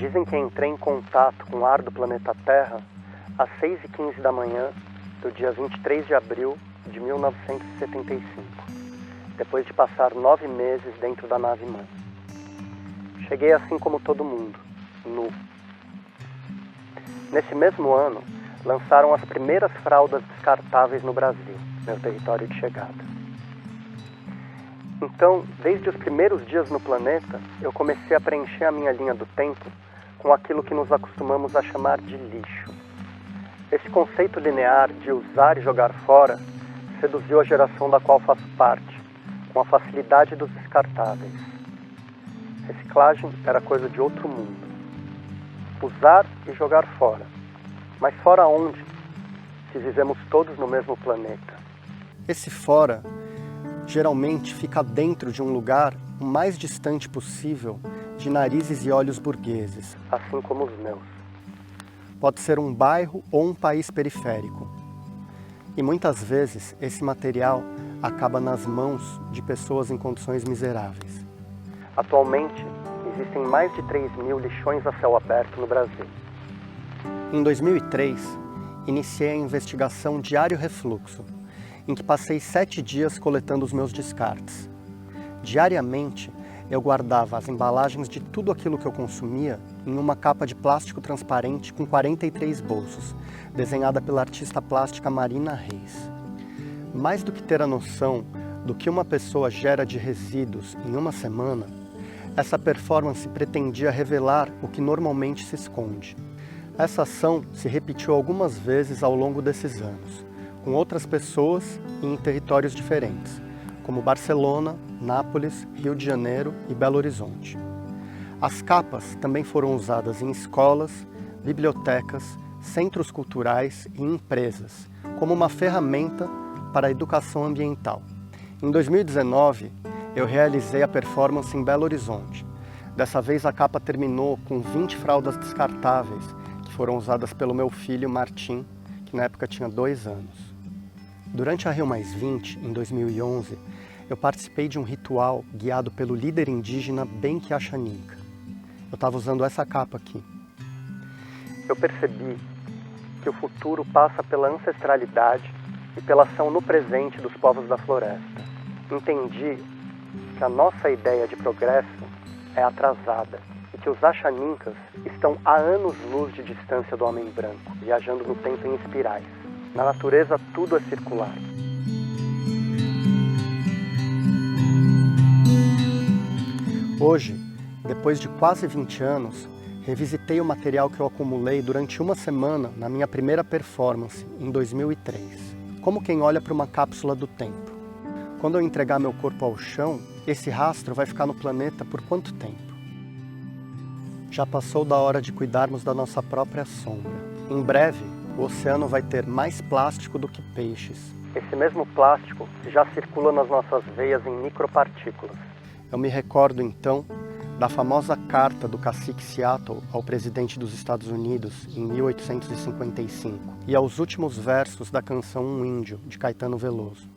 Dizem que entrei em contato com o ar do planeta Terra às 6h15 da manhã do dia 23 de abril de 1975, depois de passar 9 meses dentro da nave-mãe. Cheguei assim como todo mundo, nu. Nesse mesmo ano, lançaram as primeiras fraldas descartáveis no Brasil, meu território de chegada. Então, desde os primeiros dias no planeta, eu comecei a preencher a minha linha do tempo com aquilo que nos acostumamos a chamar de lixo. Esse conceito linear de usar e jogar fora seduziu a geração da qual faço parte, com a facilidade dos descartáveis. Reciclagem era coisa de outro mundo. Usar e jogar fora. Mas fora onde? Se vivemos todos no mesmo planeta. Esse fora geralmente fica dentro de um lugar o mais distante possível de narizes e olhos burgueses. Assim como os meus. Pode ser um bairro ou um país periférico. E muitas vezes esse material acaba nas mãos de pessoas em condições miseráveis. Atualmente, existem mais de 3.000 lixões a céu aberto no Brasil. Em 2003, iniciei a investigação Diário Refluxo, em que passei 7 dias coletando os meus descartes. Diariamente, eu guardava as embalagens de tudo aquilo que eu consumia em uma capa de plástico transparente com 43 bolsos, desenhada pela artista plástica Marina Reis. Mais do que ter a noção do que uma pessoa gera de resíduos em uma semana, essa performance pretendia revelar o que normalmente se esconde. Essa ação se repetiu algumas vezes ao longo desses anos, com outras pessoas e em territórios diferentes, como Barcelona, Nápoles, Rio de Janeiro e Belo Horizonte. As capas também foram usadas em escolas, bibliotecas, centros culturais e empresas, como uma ferramenta para a educação ambiental. Em 2019, eu realizei a performance em Belo Horizonte. Dessa vez a capa terminou com 20 fraldas descartáveis, que foram usadas pelo meu filho Martim, que na época tinha 2 anos. Durante a Rio+20, em 2011, eu participei de um ritual guiado pelo líder indígena Benki Achaninka. Eu estava usando essa capa aqui. Eu percebi que o futuro passa pela ancestralidade e pela ação no presente dos povos da floresta. Entendi que a nossa ideia de progresso é atrasada e que os Achaninkas estão a anos-luz de distância do homem branco, viajando no tempo em espirais. Na natureza, tudo é circular. Hoje, depois de quase 20 anos, revisitei o material que eu acumulei durante uma semana na minha primeira performance, em 2003. Como quem olha para uma cápsula do tempo. Quando eu entregar meu corpo ao chão, esse rastro vai ficar no planeta por quanto tempo? Já passou da hora de cuidarmos da nossa própria sombra. Em breve, o oceano vai ter mais plástico do que peixes. Esse mesmo plástico já circula nas nossas veias em micropartículas. Eu me recordo, então, da famosa carta do cacique Seattle ao presidente dos Estados Unidos em 1855 e aos últimos versos da canção Um Índio, de Caetano Veloso.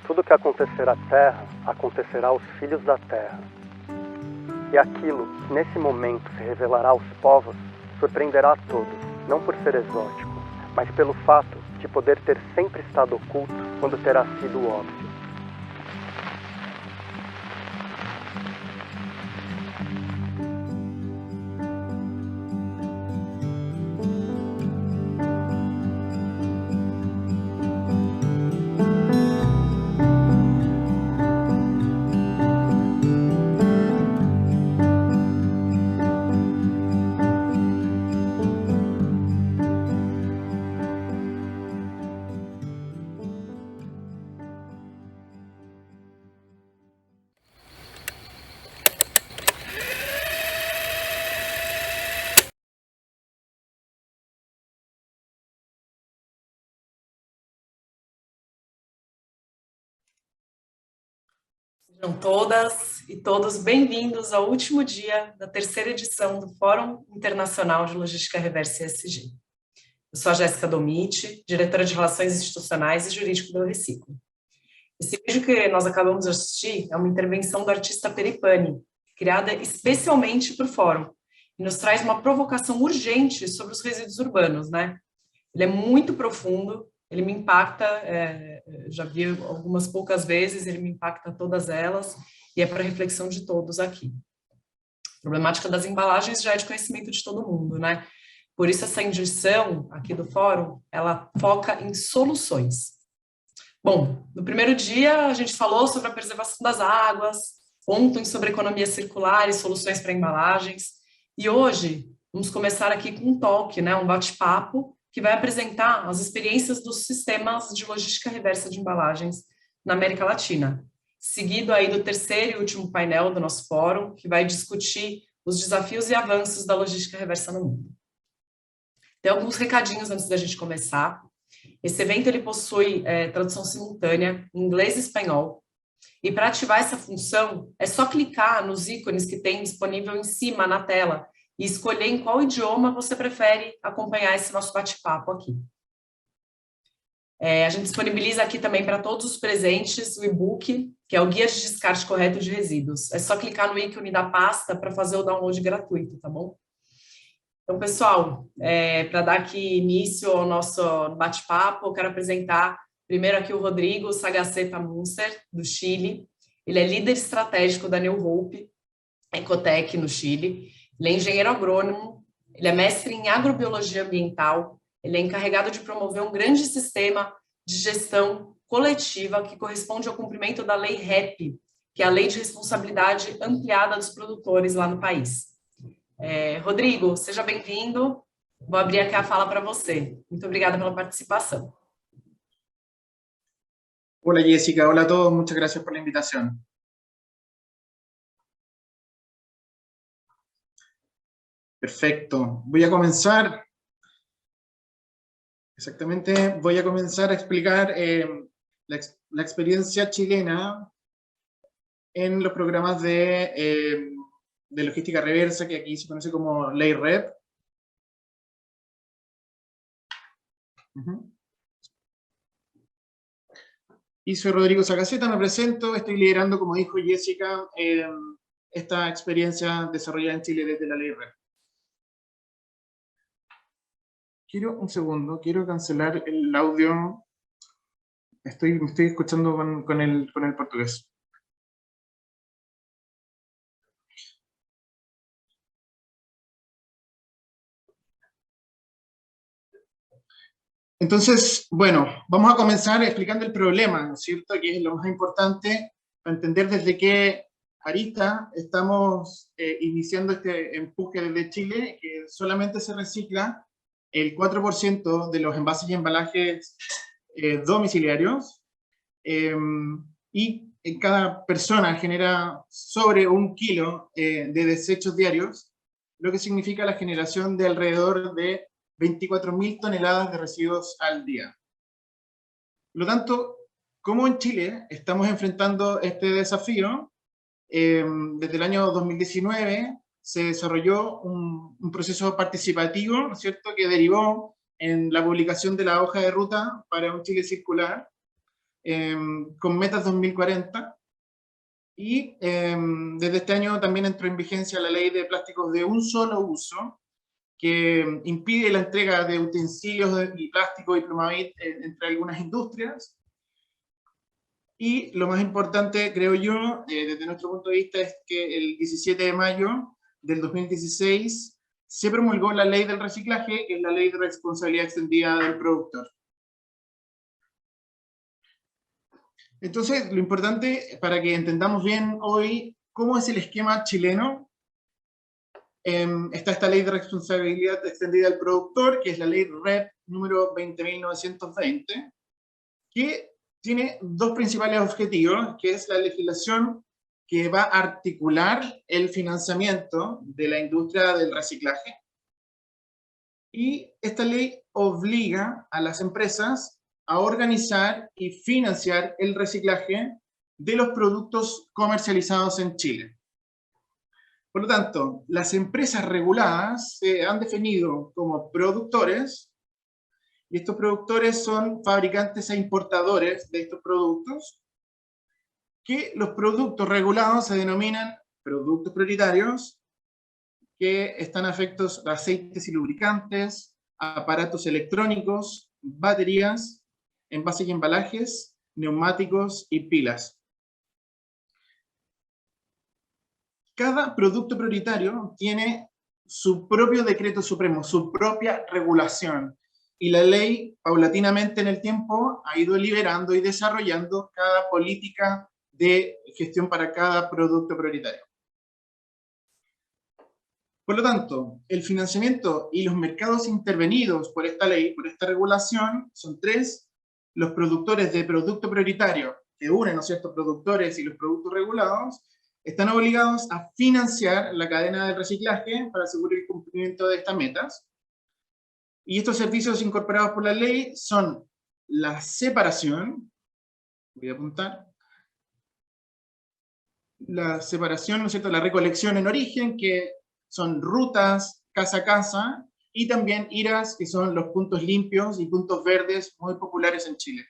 Tudo que acontecer à Terra, acontecerá aos filhos da Terra. E aquilo que nesse momento se revelará aos povos, surpreenderá a todos, não por ser exótico, mas pelo fato de poder ter sempre estado oculto quando terá sido óbvio. Sejam todas e todos bem-vindos ao último dia da terceira edição do Fórum Internacional de Logística Reversa ESG. Eu sou a Jéssica Domiti, diretora de Relações Institucionais e Jurídico do Reciclo. Esse vídeo que nós acabamos de assistir é uma intervenção do artista Peripani, criada especialmente para o Fórum, e nos traz uma provocação urgente sobre os resíduos urbanos, né? Ele é muito profundo, ele me impacta, já vi algumas poucas vezes, ele me impacta todas elas, e é para reflexão de todos aqui. A problemática das embalagens já é de conhecimento de todo mundo, né? Por isso essa edição aqui do fórum, ela foca em soluções. Bom, no primeiro dia a gente falou sobre a preservação das águas, ontem sobre economia circular e soluções para embalagens, e hoje vamos começar aqui com um talk, né, um bate-papo, que vai apresentar as experiências dos sistemas de logística reversa de embalagens na América Latina, seguido aí do terceiro e último painel do nosso fórum, que vai discutir os desafios e avanços da logística reversa no mundo. Tem alguns recadinhos antes da gente começar. Esse evento ele possui tradução simultânea em inglês e espanhol, e para ativar essa função, é só clicar nos ícones que tem disponível em cima na tela, e escolher em qual idioma você prefere acompanhar esse nosso bate-papo aqui. A gente disponibiliza aqui também para todos os presentes o e-book, que é o Guia de Descarte Correto de Resíduos. É só clicar no ícone da pasta para fazer o download gratuito, tá bom? Então, pessoal, para dar aqui início ao nosso bate-papo, eu quero apresentar primeiro aqui o Rodrigo Sagaceta Munster, do Chile. Ele é líder estratégico da New Hope Ecotec no Chile. Ele é engenheiro agrônomo, ele é mestre em agrobiologia ambiental, ele é encarregado de promover um grande sistema de gestão coletiva que corresponde ao cumprimento da Lei REP, que é a Lei de Responsabilidade Ampliada dos Produtores lá no país. Rodrigo, seja bem-vindo. Vou abrir aqui a fala para você. Muito obrigada pela participação. Hola Jessica, hola a todos, muchas gracias por la invitación. Perfecto, voy a comenzar a explicar la experiencia chilena en los programas de logística reversa, que aquí se conoce como Ley REP. Y soy Rodrigo Sagaceta, me presento, estoy liderando, como dijo Jessica, esta experiencia desarrollada en Chile desde la Ley REP. Quiero cancelar el audio. Me estoy escuchando con el portugués. Entonces, bueno, vamos a comenzar explicando el problema, ¿no es cierto? Que es lo más importante para entender desde qué arista estamos iniciando este empuje desde Chile, que solamente se recicla el 4% de los envases y embalajes domiciliarios, y en cada persona genera sobre 1 kilo de desechos diarios, lo que significa la generación de alrededor de 24.000 toneladas de residuos al día. Por lo tanto, ¿cómo en Chile estamos enfrentando este desafío? Desde el año 2019 se desarrolló un proceso participativo, ¿no es cierto?, que derivó en la publicación de la hoja de ruta para un Chile circular, con metas 2040, y desde este año también entró en vigencia la ley de plásticos de un solo uso, que impide la entrega de utensilios y plástico y Plumavit entre algunas industrias. Y lo más importante, creo yo, desde nuestro punto de vista, es que el 17 de mayo del 2016 se promulgó la ley del reciclaje, que es la ley de responsabilidad extendida del productor. Entonces, lo importante, para que entendamos bien hoy cómo es el esquema chileno, está esta ley de responsabilidad extendida del productor, que es la ley REP número 20.920, que tiene dos principales objetivos, que es la legislación que va a articular el financiamiento de la industria del reciclaje. Y esta ley obliga a las empresas a organizar y financiar el reciclaje de los productos comercializados en Chile. Por lo tanto, las empresas reguladas se han definido como productores, y estos productores son fabricantes e importadores de estos productos, que los productos regulados se denominan productos prioritarios, que están afectos a aceites y lubricantes, aparatos electrónicos, baterías, envases y embalajes, neumáticos y pilas. Cada producto prioritario tiene su propio decreto supremo, su propia regulación. Y la ley, paulatinamente en el tiempo, ha ido liberando y desarrollando cada política de gestión para cada producto prioritario. Por lo tanto, el financiamiento y los mercados intervenidos por esta ley, por esta regulación, son tres: los productores de producto prioritario, que unen, ¿no es cierto?, productores y los productos regulados, están obligados a financiar la cadena de reciclaje para asegurar el cumplimiento de estas metas. Y estos servicios incorporados por la ley son la separación, voy a apuntar, la separación, ¿no es cierto?, la recolección en origen, que son rutas casa a casa, y también IRAs, que son los puntos limpios y puntos verdes muy populares en Chile.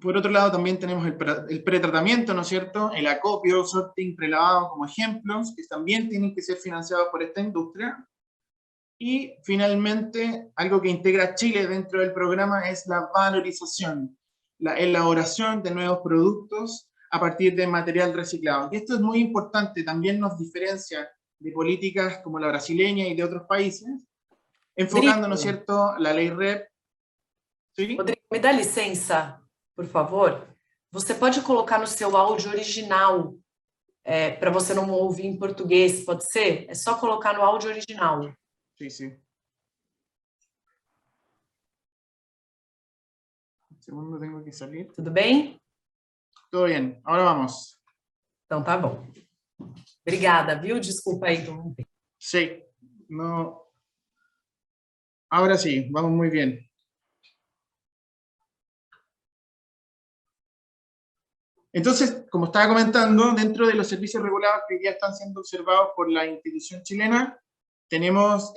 Por otro lado, también tenemos el pretratamiento, ¿no es cierto?, el acopio, sorting, prelavado como ejemplos, que también tienen que ser financiados por esta industria. Y finalmente, algo que integra Chile dentro del programa es la valorización, la elaboración de nuevos productos a partir de material reciclado. Y esto es muy importante, también nos diferencia de políticas como la brasileña y de otros países, enfocando, ¿no es cierto?, la ley REP. ¿Sí? Rodrigo, me dá licença, por favor? Você pode colocar no seu áudio original, para você não ouvir em português, pode ser? É só colocar no áudio original. Sí, sí. Un segundo, tengo que salir. Tudo bem? Todo bien, ahora vamos. Então tá bom. Obrigada, viu? Desculpa aí interromper. Sí, no. Ahora sí, vamos muy bien. Entonces, como estaba comentando, dentro de los servicios regulados que ya están siendo observados por la institución chilena, tenemos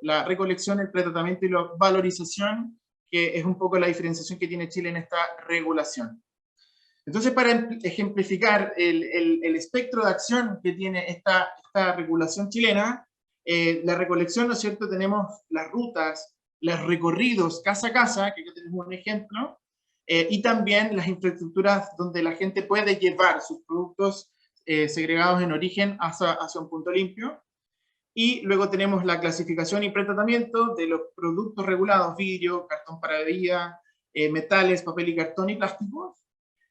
la recolección, el pretratamiento y la valorización, que es un poco la diferenciación que tiene Chile en esta regulación. Entonces, para ejemplificar el espectro de acción que tiene esta regulación chilena, la recolección, ¿no es cierto?, tenemos las rutas, los recorridos casa a casa, que aquí tenemos un ejemplo, y también las infraestructuras donde la gente puede llevar sus productos segregados en origen hacia un punto limpio. Y luego tenemos la clasificación y pretratamiento de los productos regulados: vidrio, cartón para bebida, metales, papel y cartón y plásticos,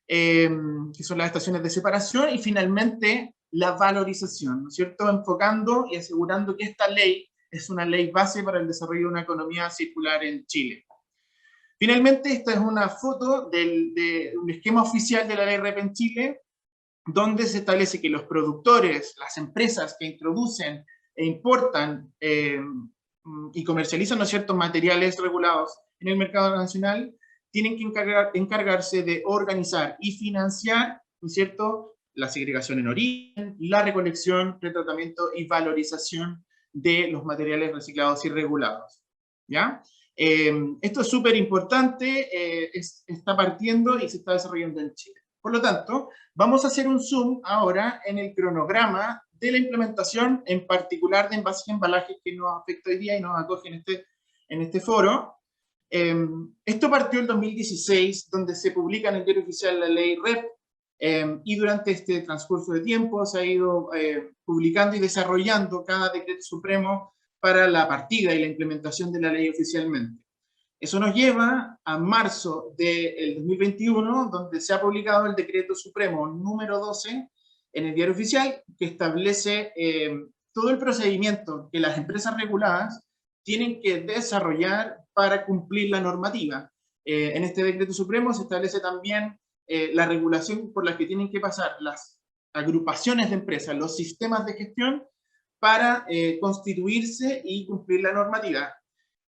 que son las estaciones de separación. Y finalmente la valorización, ¿no es cierto?, enfocando y asegurando que esta ley es una ley base para el desarrollo de una economía circular en Chile. Finalmente, esta es una foto de un esquema oficial de la ley REP en Chile, donde se establece que los productores, las empresas que introducen e importan y comercializan, ¿no es cierto?, materiales regulados en el mercado nacional, tienen que encargarse de organizar y financiar, ¿no es cierto?, la segregación en origen, la recolección, pretratamiento y valorización de los materiales reciclados y regulados. ¿Ya? Esto es súper importante, está partiendo y se está desarrollando en Chile. Por lo tanto, vamos a hacer un zoom ahora en el cronograma de la implementación, en particular de envases y embalajes, que nos afecta hoy día y nos acoge en este foro. Esto partió en 2016, donde se publica en el Diario Oficial la ley REP, y durante este transcurso de tiempo se ha ido publicando y desarrollando cada decreto supremo para la partida y la implementación de la ley oficialmente. Eso nos lleva a marzo del 2021, donde se ha publicado el decreto supremo número 12 en el Diario Oficial, que establece todo el procedimiento que las empresas reguladas tienen que desarrollar para cumplir la normativa. En este decreto supremo se establece también la regulación por la que tienen que pasar las agrupaciones de empresas, los sistemas de gestión, para constituirse y cumplir la normativa.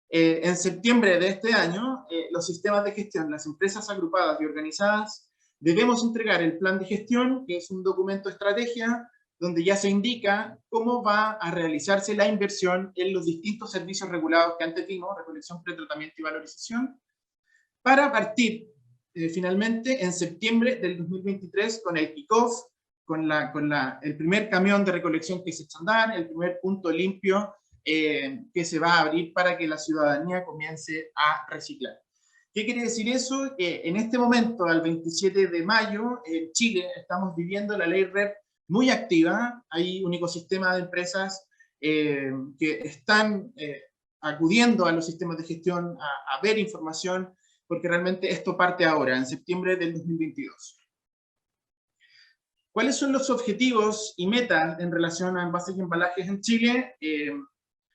En septiembre de este año, los sistemas de gestión, las empresas agrupadas y organizadas, debemos entregar el plan de gestión, que es un documento de estrategia, donde ya se indica cómo va a realizarse la inversión en los distintos servicios regulados que antes vimos: recolección, pretratamiento y valorización, para partir finalmente en septiembre del 2023 con el kickoff el primer camión de recolección que se echa a andar, el primer punto limpio que se va a abrir para que la ciudadanía comience a reciclar. ¿Qué quiere decir eso? En este momento, al 27 de mayo, en Chile, estamos viviendo la ley REP muy activa. Hay un ecosistema de empresas que están acudiendo a los sistemas de gestión a ver información, porque realmente esto parte ahora, en septiembre del 2022. ¿Cuáles son los objetivos y metas en relación a envases y embalajes en Chile?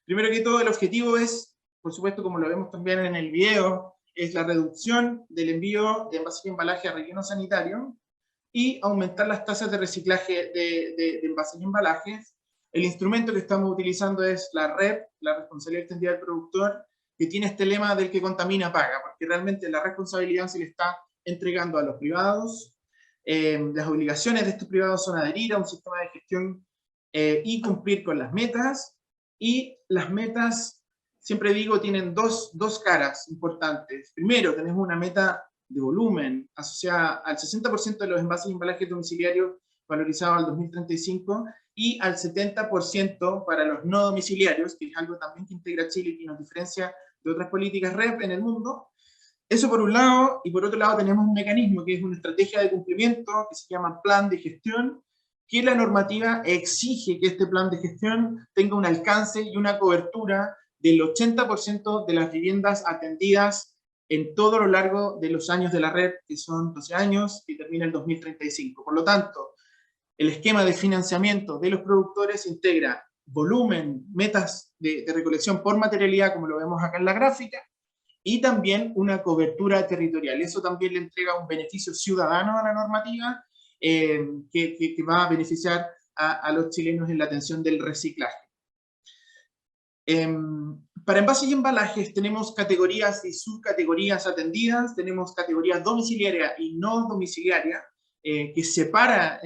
Primero que todo, el objetivo es, por supuesto, como lo vemos también en el video, es la reducción del envío de envases y embalajes a relleno sanitario y aumentar las tasas de reciclaje de envases y embalajes. El instrumento que estamos utilizando es la REP, la responsabilidad extendida del productor, que tiene este lema del que contamina paga, porque realmente la responsabilidad se le está entregando a los privados. Las obligaciones de estos privados son adherir a un sistema de gestión y cumplir con las metas, y las metas, siempre digo, tienen dos caras importantes. Primero, tenemos una meta de volumen asociada al 60% de los envases y embalajes domiciliarios valorizados al 2035 y al 70% para los no domiciliarios, que es algo también que integra Chile y que nos diferencia de otras políticas REP en el mundo. Eso por un lado, y por otro lado tenemos un mecanismo que es una estrategia de cumplimiento que se llama plan de gestión, que la normativa exige que este plan de gestión tenga un alcance y una cobertura del 80% de las viviendas atendidas en todo lo largo de los años de la red, que son 12 años, y termina el 2035. Por lo tanto, el esquema de financiamiento de los productores integra volumen, metas de recolección por materialidad, como lo vemos acá en la gráfica, y también una cobertura territorial. Eso también le entrega un beneficio ciudadano a la normativa, que va a beneficiar a los chilenos en la atención del reciclaje. Para envases y embalajes tenemos categorías y subcategorías atendidas, tenemos categorías domiciliaria y no domiciliaria, que separa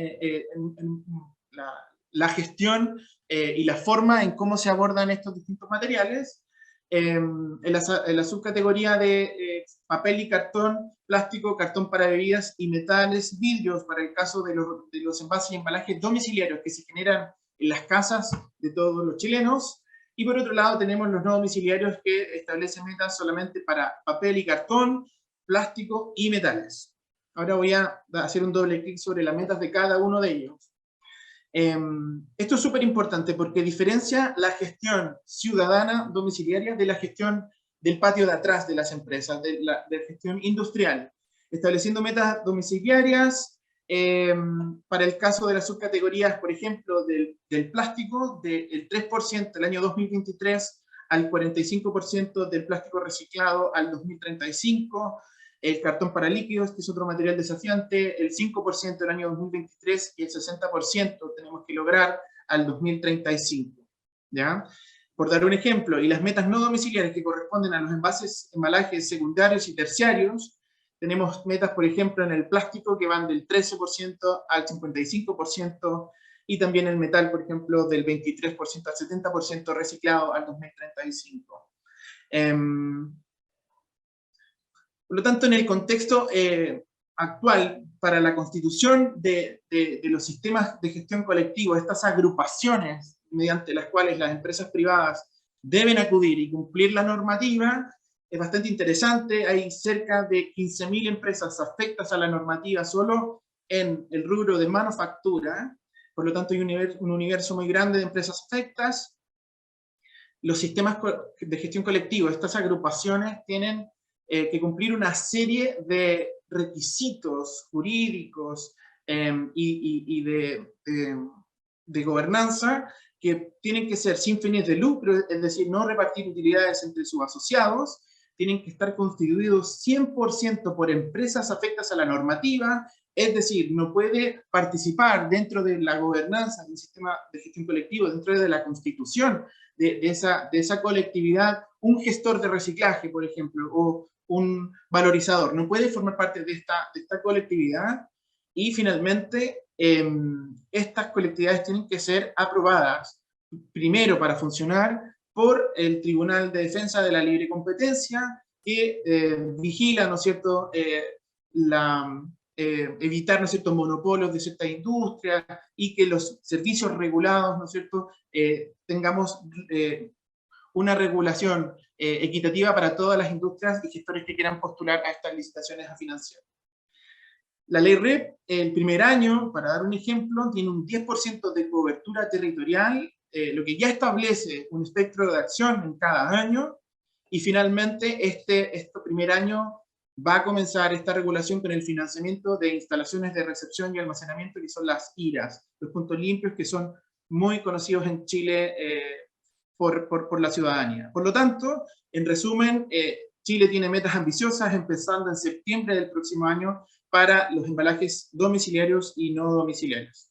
la gestión y la forma en cómo se abordan estos distintos materiales. En la subcategoría de papel y cartón, plástico, cartón para bebidas y metales, vidrios, para el caso de los envases y embalajes domiciliarios que se generan en las casas de todos los chilenos. Y por otro lado tenemos los no domiciliarios que establecen metas solamente para papel y cartón, plástico y metales. Ahora voy a hacer un doble clic sobre las metas de cada uno de ellos. Esto es súper importante porque diferencia la gestión ciudadana domiciliaria de la gestión del patio de atrás de las empresas, de la gestión industrial, estableciendo metas domiciliarias para el caso de las subcategorías, por ejemplo, del plástico, del 3% del año 2023 al 45% del plástico reciclado al 2035, el cartón para líquidos, que es otro material desafiante, el 5% del año 2023 y el 60% tenemos que lograr al 2035. ¿Ya? Por dar un ejemplo, y las metas no domiciliarias que corresponden a los envases, embalajes secundarios y terciarios, tenemos metas, por ejemplo, en el plástico que van del 13% al 55%, y también el metal, por ejemplo, del 23% al 70% reciclado al 2035. Por lo tanto, en el contexto actual, para la constitución de los sistemas de gestión colectiva, estas agrupaciones mediante las cuales las empresas privadas deben acudir y cumplir la normativa, es bastante interesante. Hay cerca de 15.000 empresas afectas a la normativa solo en el rubro de manufactura, por lo tanto hay un universo muy grande de empresas afectas. Los sistemas de gestión colectiva, estas agrupaciones tienen que cumplir una serie de requisitos jurídicos y de gobernanza que tienen que ser sin fines de lucro, es decir, no repartir utilidades entre sus asociados, tienen que estar constituidos 100% por empresas afectas a la normativa, es decir, no puede participar dentro de la gobernanza del sistema de gestión colectivo, dentro de la constitución de esa colectividad, un gestor de reciclaje, por ejemplo, o un valorizador, no puede formar parte de esta colectividad. Y finalmente, estas colectividades tienen que ser aprobadas, primero para funcionar, por el Tribunal de Defensa de la Libre Competencia, que vigila, ¿no es cierto?, evitar, ¿no es cierto?, monopolios de ciertas industrias y que los servicios regulados, ¿no es cierto?, tengamos una regulación equitativa para todas las industrias y gestores que quieran postular a estas licitaciones a financiar. La ley REP, el primer año, para dar un ejemplo, tiene un 10% de cobertura territorial, lo que ya establece un espectro de acción en cada año, y finalmente este primer año va a comenzar esta regulación con el financiamiento de instalaciones de recepción y almacenamiento, que son las IRAs, los puntos limpios, que son muy conocidos en Chile por la ciudadanía. Por lo tanto, en resumen, Chile tiene metas ambiciosas empezando en septiembre del próximo año para los embalajes domiciliarios y no domiciliarios.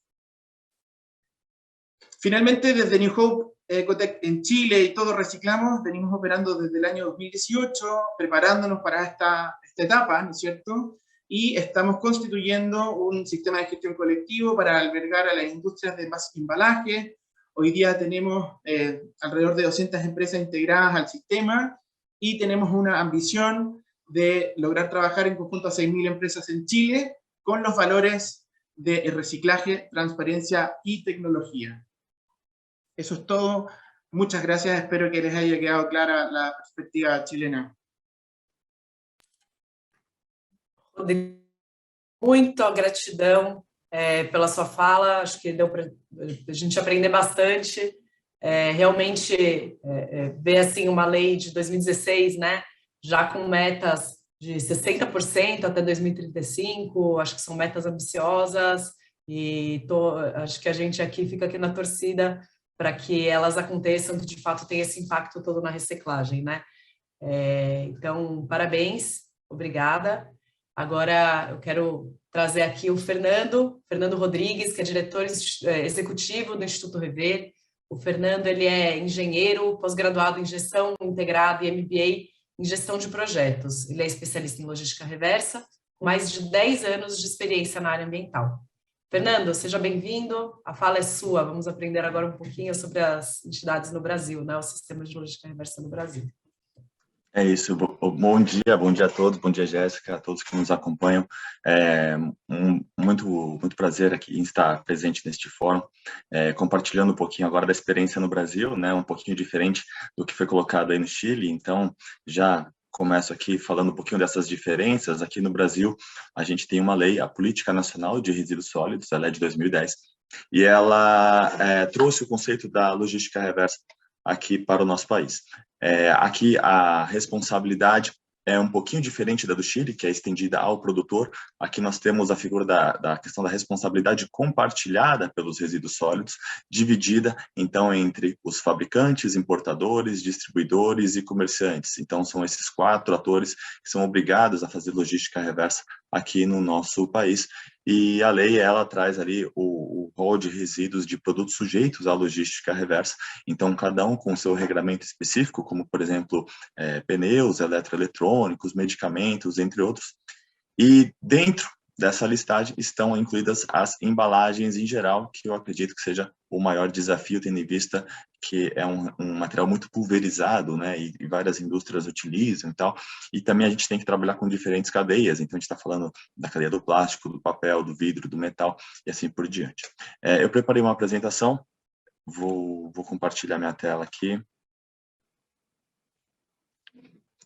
Finalmente, desde New Hope Ecotec en Chile y Todos Reciclamos, venimos operando desde el año 2018, preparándonos para esta etapa, ¿no es cierto? Y estamos constituyendo un sistema de gestión colectivo para albergar a las industrias de más embalaje. Hoy día tenemos alrededor de 200 empresas integradas al sistema y tenemos una ambición de lograr trabajar en conjunto a 6.000 empresas en Chile con los valores de reciclaje, transparencia y tecnología. Eso es todo. Muchas gracias. Espero que les haya quedado clara la perspectiva chilena. Rodrigo, muita gratidão pela sua fala. Acho que deu para a gente aprender bastante. Realmente ver assim uma lei de 2016, né? Já com metas de 60% até 2035, acho que são metas ambiciosas, e acho que a gente aqui fica aqui na torcida para que elas aconteçam, que de fato tem esse impacto todo na reciclagem, né? Então, parabéns, obrigada. Agora eu quero trazer aqui o Fernando Rodrigues, que é diretor executivo do Instituto Rever. O Fernando, ele é engenheiro, pós-graduado em gestão integrada e MBA em gestão de projetos. Ele é especialista em logística reversa, com mais de 10 anos de experiência na área ambiental. Fernando, seja bem-vindo, a fala é sua. Vamos aprender agora um pouquinho sobre as entidades no Brasil, né, o sistema de logística reversa no Brasil. É isso, bom dia a todos, bom dia, Jéssica, a todos que nos acompanham. Muito prazer aqui em estar presente neste fórum, compartilhando um pouquinho agora da experiência no Brasil, né, um pouquinho diferente do que foi colocado aí no Chile. Então, já começo aqui falando um pouquinho dessas diferenças. Aqui no Brasil, a gente tem uma lei, a Política Nacional de Resíduos Sólidos, ela é de 2010, e ela trouxe o conceito da logística reversa aqui para o nosso país. Aqui a responsabilidade é um pouquinho diferente da do Chile, que é estendida ao produtor. Aqui nós temos a figura da questão da responsabilidade compartilhada pelos resíduos sólidos, dividida, então, entre os fabricantes, importadores, distribuidores e comerciantes. Então, são esses 4 atores que são obrigados a fazer logística reversa aqui no nosso país. E a lei, ela traz ali o rol de resíduos de produtos sujeitos à logística reversa. Então, cada um com seu regramento específico, como, por exemplo, pneus, eletroeletrônicos, medicamentos, entre outros. E dentro dessa listagem estão incluídas as embalagens em geral, que eu acredito que seja o maior desafio, tendo em vista que é um material muito pulverizado, né, e várias indústrias utilizam e tal, e também a gente tem que trabalhar com diferentes cadeias. Então a gente está falando da cadeia do plástico, do papel, do vidro, do metal e assim por diante. Eu preparei uma apresentação, vou compartilhar minha tela aqui.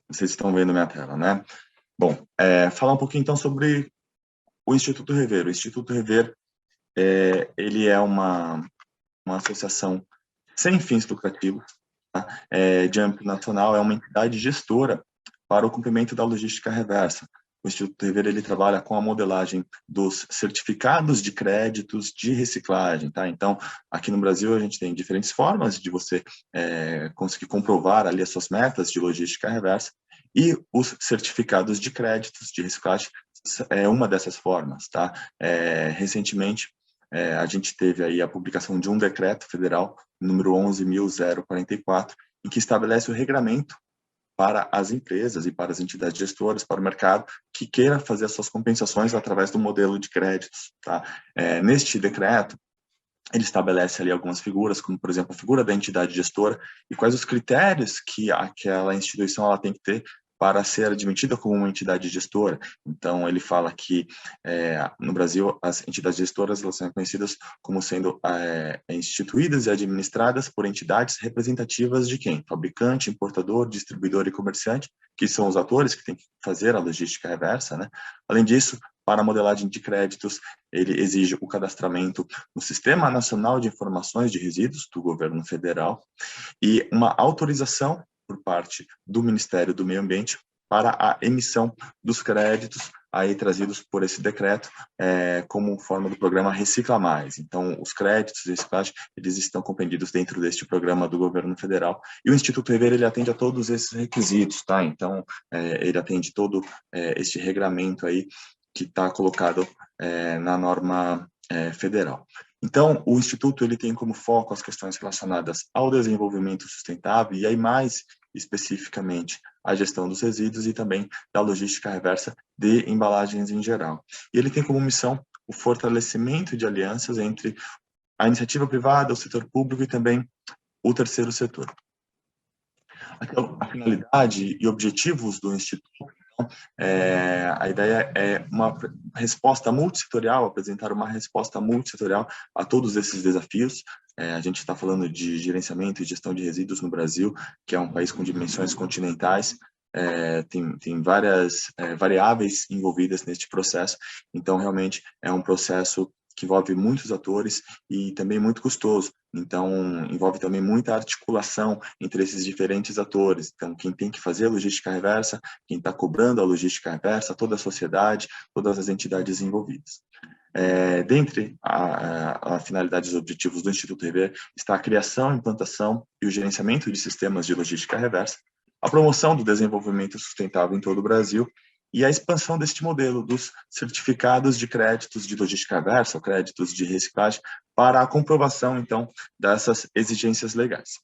Vocês estão vendo minha tela, né? Bom, falar um pouquinho então sobre o Instituto Rever. O Instituto Rever, ele é uma associação sem fins lucrativos, tá? De âmbito nacional, é uma entidade gestora para o cumprimento da logística reversa. O Instituto Rever, ele trabalha com a modelagem dos certificados de créditos de reciclagem, tá? Então, aqui no Brasil, a gente tem diferentes formas de você conseguir comprovar ali as suas metas de logística reversa, e os certificados de créditos de reciclagem é uma dessas formas, tá? Recentemente, a gente teve aí a publicação de um decreto federal, número 11.044, em que estabelece o regramento para as empresas e para as entidades gestoras, para o mercado, que queira fazer as suas compensações através do modelo de créditos, tá? Neste decreto, ele estabelece ali algumas figuras, como, por exemplo, a figura da entidade gestora e quais os critérios que aquela instituição ela tem que ter para ser admitida como uma entidade gestora. Então, ele fala que no Brasil as entidades gestoras elas são conhecidas como sendo instituídas e administradas por entidades representativas de quem? Fabricante, importador, distribuidor e comerciante, que são os atores que têm que fazer a logística reversa, né? Além disso, para a modelagem de créditos, ele exige o cadastramento no Sistema Nacional de Informações de Resíduos do governo federal e uma autorização por parte do Ministério do Meio Ambiente para a emissão dos créditos aí trazidos por esse decreto como forma do programa Recicla Mais. Então, os créditos de reciclagem, eles estão compreendidos dentro deste programa do governo federal e o Instituto Rever, ele atende a todos esses requisitos, tá? Então, ele atende todo este regramento aí que está colocado na norma federal. Então, o Instituto ele tem como foco as questões relacionadas ao desenvolvimento sustentável e aí mais especificamente a gestão dos resíduos e também da logística reversa de embalagens em geral. E ele tem como missão o fortalecimento de alianças entre a iniciativa privada, o setor público e também o terceiro setor. A finalidade e objetivos do Instituto, a ideia é uma resposta multissetorial, apresentar uma resposta multissetorial a todos esses desafios. A gente está falando de gerenciamento e gestão de resíduos no Brasil, que é um país com dimensões continentais, tem várias variáveis envolvidas neste processo, então realmente é um processo que envolve muitos atores e também muito custoso. Então, envolve também muita articulação entre esses diferentes atores. Então, quem tem que fazer a logística reversa, quem está cobrando a logística reversa, toda a sociedade, todas as entidades envolvidas. Dentre as finalidades e objetivos do Instituto Rever está a criação, implantação e o gerenciamento de sistemas de logística reversa, a promoção do desenvolvimento sustentável em todo o Brasil e a expansão deste modelo dos certificados de créditos de logística reversa, ou créditos de reciclagem, para a comprovação, então, dessas exigências legais.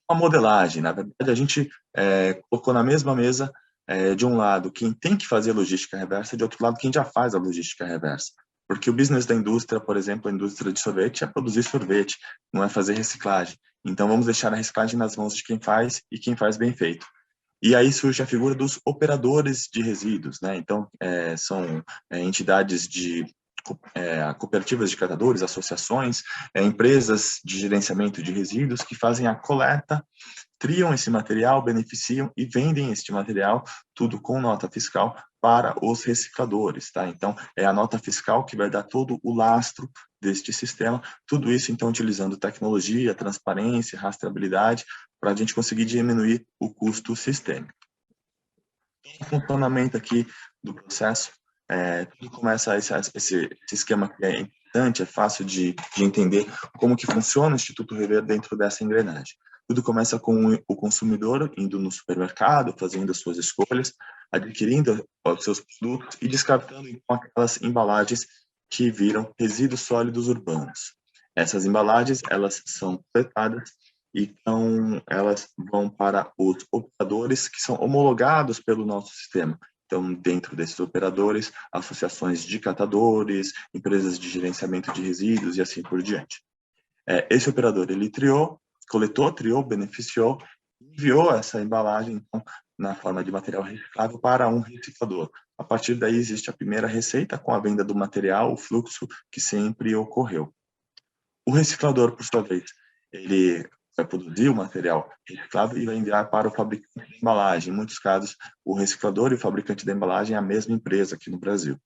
A modelagem, na verdade, a gente colocou na mesma mesa, de um lado, quem tem que fazer a logística reversa, de outro lado, quem já faz a logística reversa. Porque o business da indústria, por exemplo, a indústria de sorvete, é produzir sorvete, não é fazer reciclagem. Então, vamos deixar a reciclagem nas mãos de quem faz e quem faz bem feito. E aí surge a figura dos operadores de resíduos, né? Então, são entidades de cooperativas de catadores, associações, empresas de gerenciamento de resíduos que fazem a coleta, triam esse material, beneficiam e vendem este material, tudo com nota fiscal para os recicladores, tá? Então, é a nota fiscal que vai dar todo o lastro deste sistema, tudo isso, então, utilizando tecnologia, transparência, rastreabilidade, para a gente conseguir diminuir o custo sistêmico. O funcionamento aqui do processo, tudo começa esse esquema que é importante, é fácil de entender como que funciona o Instituto Rever dentro dessa engrenagem. Tudo começa com o consumidor indo no supermercado, fazendo as suas escolhas, adquirindo os seus produtos e descartando então aquelas embalagens que viram resíduos sólidos urbanos. Essas embalagens, elas são coletadas e então elas vão para os operadores que são homologados pelo nosso sistema. Então, dentro desses operadores, associações de catadores, empresas de gerenciamento de resíduos e assim por diante. Esse operador, ele coletou, triou, beneficiou, enviou essa embalagem então, na forma de material reciclável para um reciclador. A partir daí existe a primeira receita com a venda do material, o fluxo que sempre ocorreu. O reciclador, por sua vez, ele vai produzir o material reciclável e vai enviar para o fabricante da embalagem. Em muitos casos, o reciclador e o fabricante da embalagem é a mesma empresa aqui no Brasil.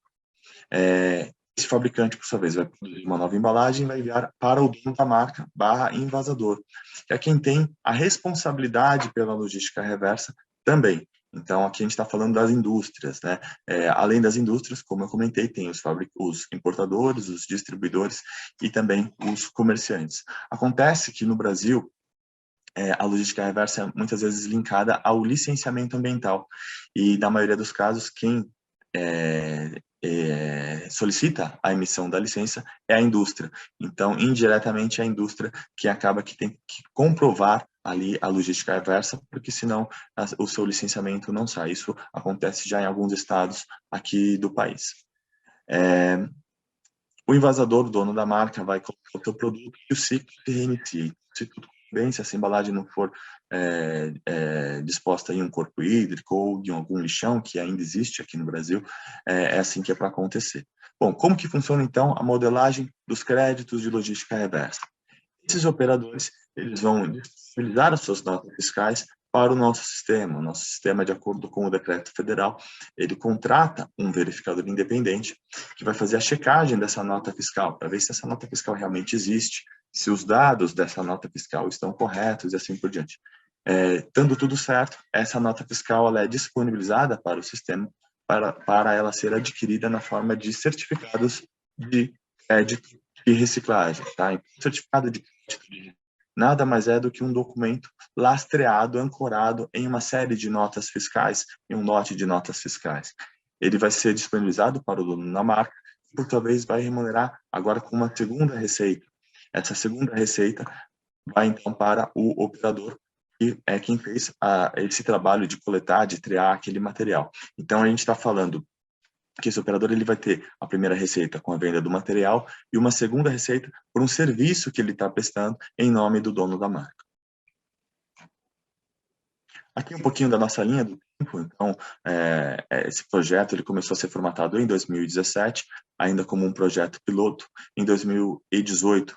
Esse fabricante, por sua vez, vai produzir uma nova embalagem e vai enviar para o dono da marca /envasador, que é quem tem a responsabilidade pela logística reversa também. Então, aqui a gente está falando das indústrias, né? Além das indústrias, como eu comentei, tem os importadores, os distribuidores e também os comerciantes. Acontece que no Brasil, a logística reversa é muitas vezes linkada ao licenciamento ambiental. E, na maioria dos casos, quem solicita a emissão da licença é a indústria. Então, indiretamente, é a indústria que acaba que tem que comprovar ali a logística reversa, porque senão o seu licenciamento não sai. Isso acontece já em alguns estados aqui do país. O envasador, o dono da marca, vai colocar o seu produto e o ciclo se reinicia. Se tudo bem, se essa embalagem não for disposta em um corpo hídrico ou em algum lixão que ainda existe aqui no Brasil, é assim que é para acontecer. Bom, como que funciona então a modelagem dos créditos de logística reversa? Esses operadores, eles vão disponibilizar as suas notas fiscais para o nosso sistema. O nosso sistema, de acordo com o decreto federal, ele contrata um verificador independente que vai fazer a checagem dessa nota fiscal, para ver se essa nota fiscal realmente existe, se os dados dessa nota fiscal estão corretos e assim por diante. Estando tudo certo, essa nota fiscal ela é disponibilizada para o sistema para ela ser adquirida na forma de certificados de crédito e reciclagem. Tá? Então, certificado de crédito nada mais é do que um documento lastreado, ancorado em uma série de notas fiscais, em um lote de notas fiscais. Ele vai ser disponibilizado para o dono da marca, e por sua vez vai remunerar agora com uma segunda receita. Essa segunda receita vai então para o operador, que é quem fez esse trabalho de coletar, de triar aquele material. Então a gente está falando que esse operador ele vai ter a primeira receita com a venda do material e uma segunda receita por um serviço que ele está prestando em nome do dono da marca. Aqui um pouquinho da nossa linha do tempo. Então, esse projeto ele começou a ser formatado em 2017, ainda como um projeto piloto. Em 2018,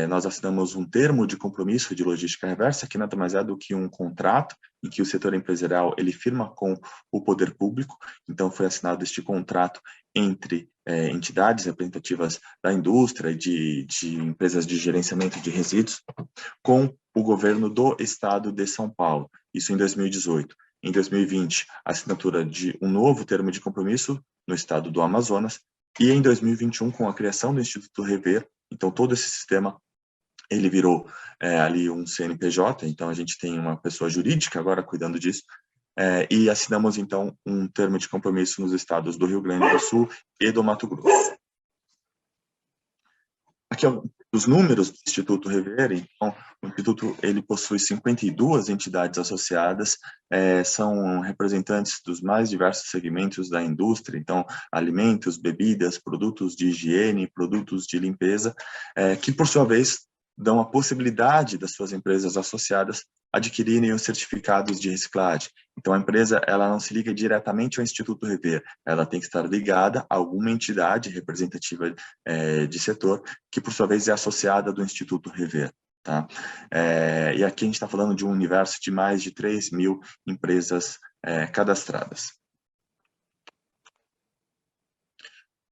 nós assinamos um termo de compromisso de logística reversa, que nada mais é do que um contrato em que o setor empresarial ele firma com o poder público. Então, foi assinado este contrato entre entidades representativas da indústria, de empresas de gerenciamento de resíduos, com o governo do estado de São Paulo. Isso em 2018. Em 2020, a assinatura de um novo termo de compromisso no estado do Amazonas, e em 2021, com a criação do Instituto Rever, então todo esse sistema ele virou ali um CNPJ, então a gente tem uma pessoa jurídica agora cuidando disso, e assinamos então um termo de compromisso nos estados do Rio Grande do Sul e do Mato Grosso. Aqui os números do Instituto Rever. Então, o Instituto ele possui 52 entidades associadas, são representantes dos mais diversos segmentos da indústria, então alimentos, bebidas, produtos de higiene, produtos de limpeza, que por sua vez dão a possibilidade das suas empresas associadas adquirirem os certificados de reciclagem. Então, a empresa ela não se liga diretamente ao Instituto Rever, ela tem que estar ligada a alguma entidade representativa de setor, que por sua vez é associada do Instituto Rever. Tá? E aqui a gente está falando de um universo de mais de 3.000 empresas cadastradas.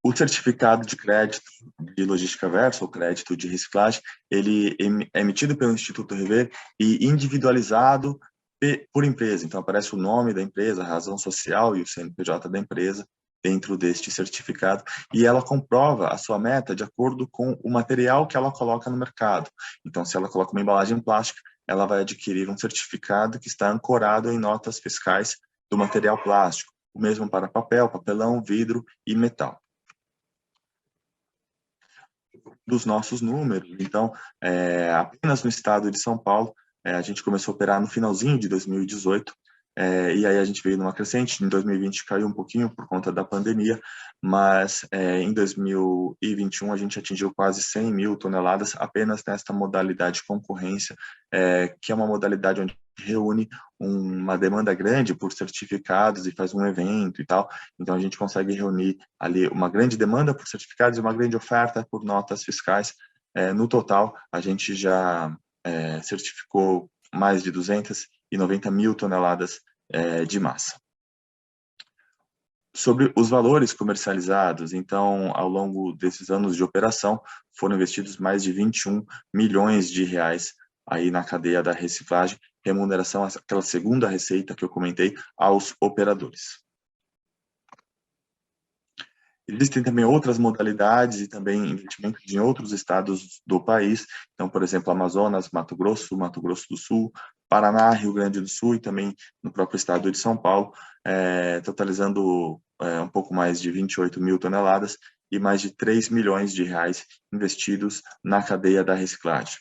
O certificado de crédito de logística reversa, ou crédito de reciclagem, ele é emitido pelo Instituto Rever e individualizado por empresa. Então, aparece o nome da empresa, a razão social e o CNPJ da empresa dentro deste certificado, e ela comprova a sua meta de acordo com o material que ela coloca no mercado. Então, se ela coloca uma embalagem plástica, ela vai adquirir um certificado que está ancorado em notas fiscais do material plástico. O mesmo para papel, papelão, vidro e metal. Dos nossos números, então, apenas no estado de São Paulo, a gente começou a operar no finalzinho de 2018, e aí a gente veio numa crescente. Em 2020 caiu um pouquinho por conta da pandemia, mas em 2021 a gente atingiu quase 100.000 toneladas apenas nesta modalidade concorrência, que é uma modalidade onde reúne uma demanda grande por certificados e faz um evento e tal. Então a gente consegue reunir ali uma grande demanda por certificados e uma grande oferta por notas fiscais. No total, a gente já certificou mais de 290.000 toneladas de massa. Sobre os valores comercializados, então, ao longo desses anos de operação, foram investidos mais de 21 milhões de reais aí na cadeia da reciclagem, remuneração, aquela segunda receita que eu comentei, aos operadores. Existem também outras modalidades e também investimentos em outros estados do país. Então, por exemplo, Amazonas, Mato Grosso do Sul, Paraná, Rio Grande do Sul e também no próprio estado de São Paulo, totalizando um pouco mais de 28.000 toneladas e mais de 3 milhões de reais investidos na cadeia da reciclagem.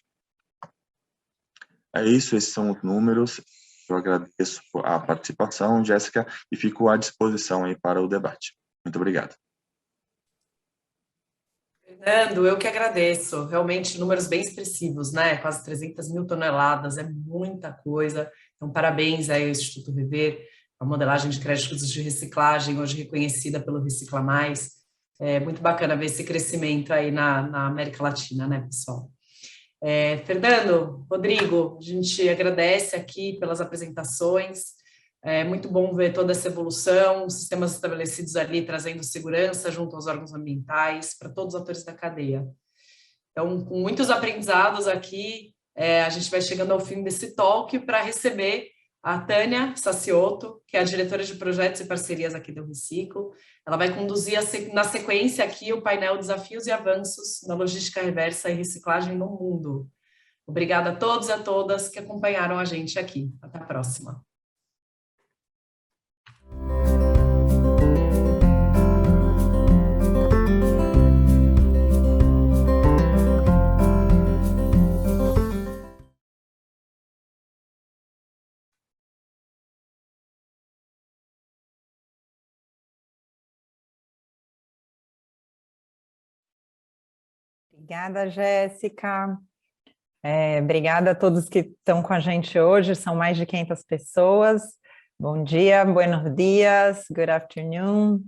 É isso, esses são os números. Eu agradeço a participação, Jéssica, e fico à disposição aí para o debate. Muito obrigado. Fernando, eu que agradeço. Realmente, números bem expressivos, né? Quase 300.000 toneladas, é muita coisa. Então, parabéns aí ao Instituto Viver, a modelagem de créditos de reciclagem, hoje reconhecida pelo Recicla Mais. É muito bacana ver esse crescimento aí na América Latina, né, pessoal? Fernando, Rodrigo, a gente agradece aqui pelas apresentações. É muito bom ver toda essa evolução, sistemas estabelecidos ali trazendo segurança junto aos órgãos ambientais para todos os atores da cadeia. Então, com muitos aprendizados aqui, a gente vai chegando ao fim desse talk para receber a Tânia Saciotto, que é a diretora de projetos e parcerias aqui do Reciclo. Ela vai conduzir na sequência aqui o painel Desafios e Avanços na Logística Reversa e Reciclagem no Mundo. Obrigada a todos e a todas que acompanharam a gente aqui. Até a próxima. Obrigada, Jéssica. Obrigada a todos que estão com a gente hoje, são mais de 500 pessoas. Bom dia, buenos dias, good afternoon.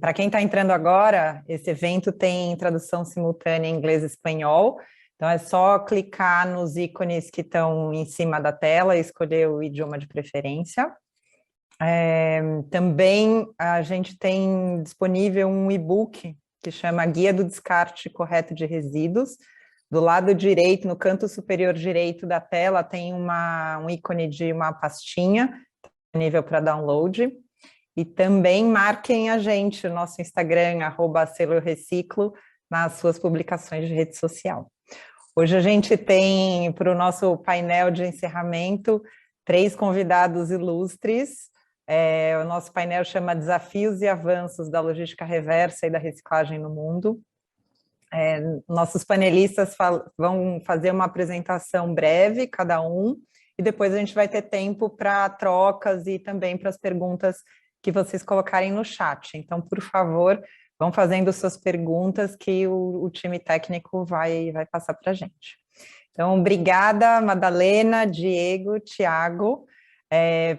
Para quem está entrando agora, esse evento tem tradução simultânea em inglês e espanhol, então é só clicar nos ícones que estão em cima da tela e escolher o idioma de preferência. Também a gente tem disponível um e-book que chama Guia do Descarte Correto de Resíduos. Do lado direito, no canto superior direito da tela, tem um ícone de uma pastinha disponível para download. E também marquem a gente, o nosso Instagram, @seloreciclo, nas suas publicações de rede social. Hoje a gente tem, para o nosso painel de encerramento, 3 convidados ilustres. O nosso painel chama Desafios e Avanços da Logística Reversa e da Reciclagem no Mundo. Nossos panelistas vão fazer uma apresentação breve, cada um, e depois a gente vai ter tempo para trocas e também para as perguntas que vocês colocarem no chat. Então, por favor, vão fazendo suas perguntas que o time técnico vai passar para a gente. Então, obrigada, Madalena, Diego, Tiago.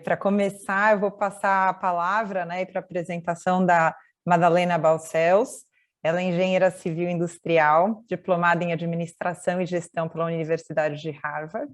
Para começar, eu vou passar a palavra, né, para a apresentação da Madalena Balcells. Ela é engenheira civil industrial, diplomada em administração e gestão pela Universidade de Harvard.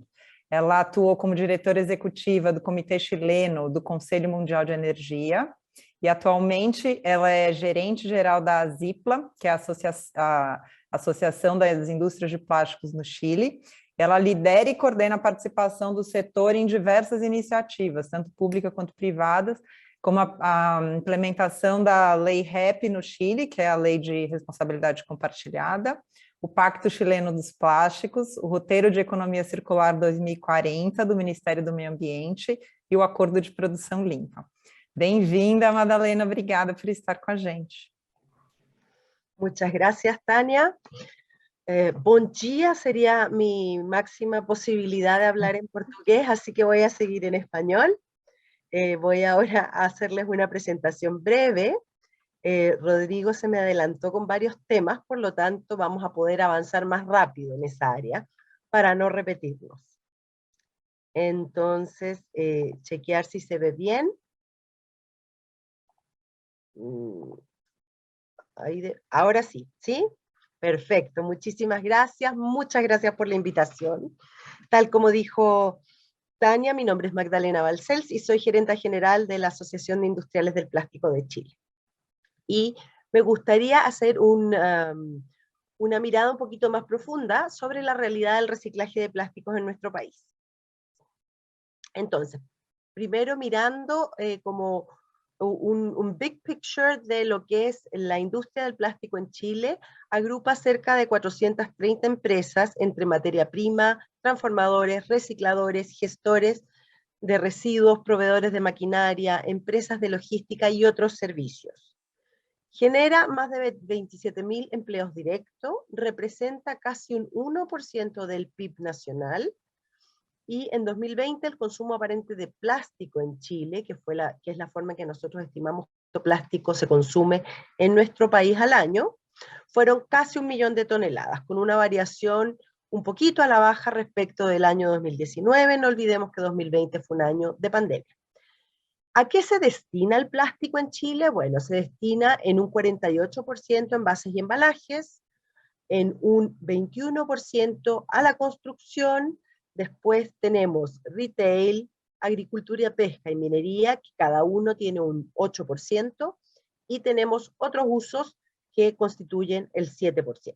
Ela atuou como diretora executiva do Comitê Chileno do Conselho Mundial de Energia e atualmente ela é gerente geral da ASIPLA, que é a Associação das Indústrias de Plásticos no Chile. Ela lidera e coordena a participação do setor em diversas iniciativas, tanto públicas quanto privadas, como a implementação da Lei REP no Chile, que é a Lei de Responsabilidade Compartilhada, o Pacto Chileno dos Plásticos, o Roteiro de Economia Circular 2040 do Ministério do Meio Ambiente e o Acordo de Produção Limpa. Bem-vinda, Madalena, obrigada por estar com a gente. Muchas gracias, Tania. Bom dia, sería mi máxima posibilidad de hablar en portugués, así que voy a seguir en español. Voy ahora a hacerles una presentación breve. Rodrigo se me adelantó con varios temas, por lo tanto vamos a poder avanzar más rápido en esa área para no repetirnos. Entonces, chequear si se ve bien. Ahora sí, ¿sí? Perfecto, muchísimas gracias, muchas gracias por la invitación. Tal como dijo Tania, mi nombre es Magdalena Balcells y soy gerenta general de la Asociación de Industriales del Plástico de Chile. Y me gustaría hacer una mirada un poquito más profunda sobre la realidad del reciclaje de plásticos en nuestro país. Entonces, primero mirando como un big picture de lo que es la industria del plástico en Chile, agrupa cerca de 430 empresas entre materia prima, transformadores, recicladores, gestores de residuos, proveedores de maquinaria, empresas de logística y otros servicios. Genera más de 27.000 empleos directos, representa casi un 1% del PIB nacional, y en 2020 el consumo aparente de plástico en Chile, que es la forma en que nosotros estimamos que el plástico se consume en nuestro país al año, fueron casi 1 millón de toneladas, con una variación un poquito a la baja respecto del año 2019, no olvidemos que 2020 fue un año de pandemia. ¿A qué se destina el plástico en Chile? Bueno, se destina en un 48% a envases y embalajes, en un 21% a la construcción, después tenemos retail, agricultura, pesca y minería, que cada uno tiene un 8%, y tenemos otros usos que constituyen el 7%.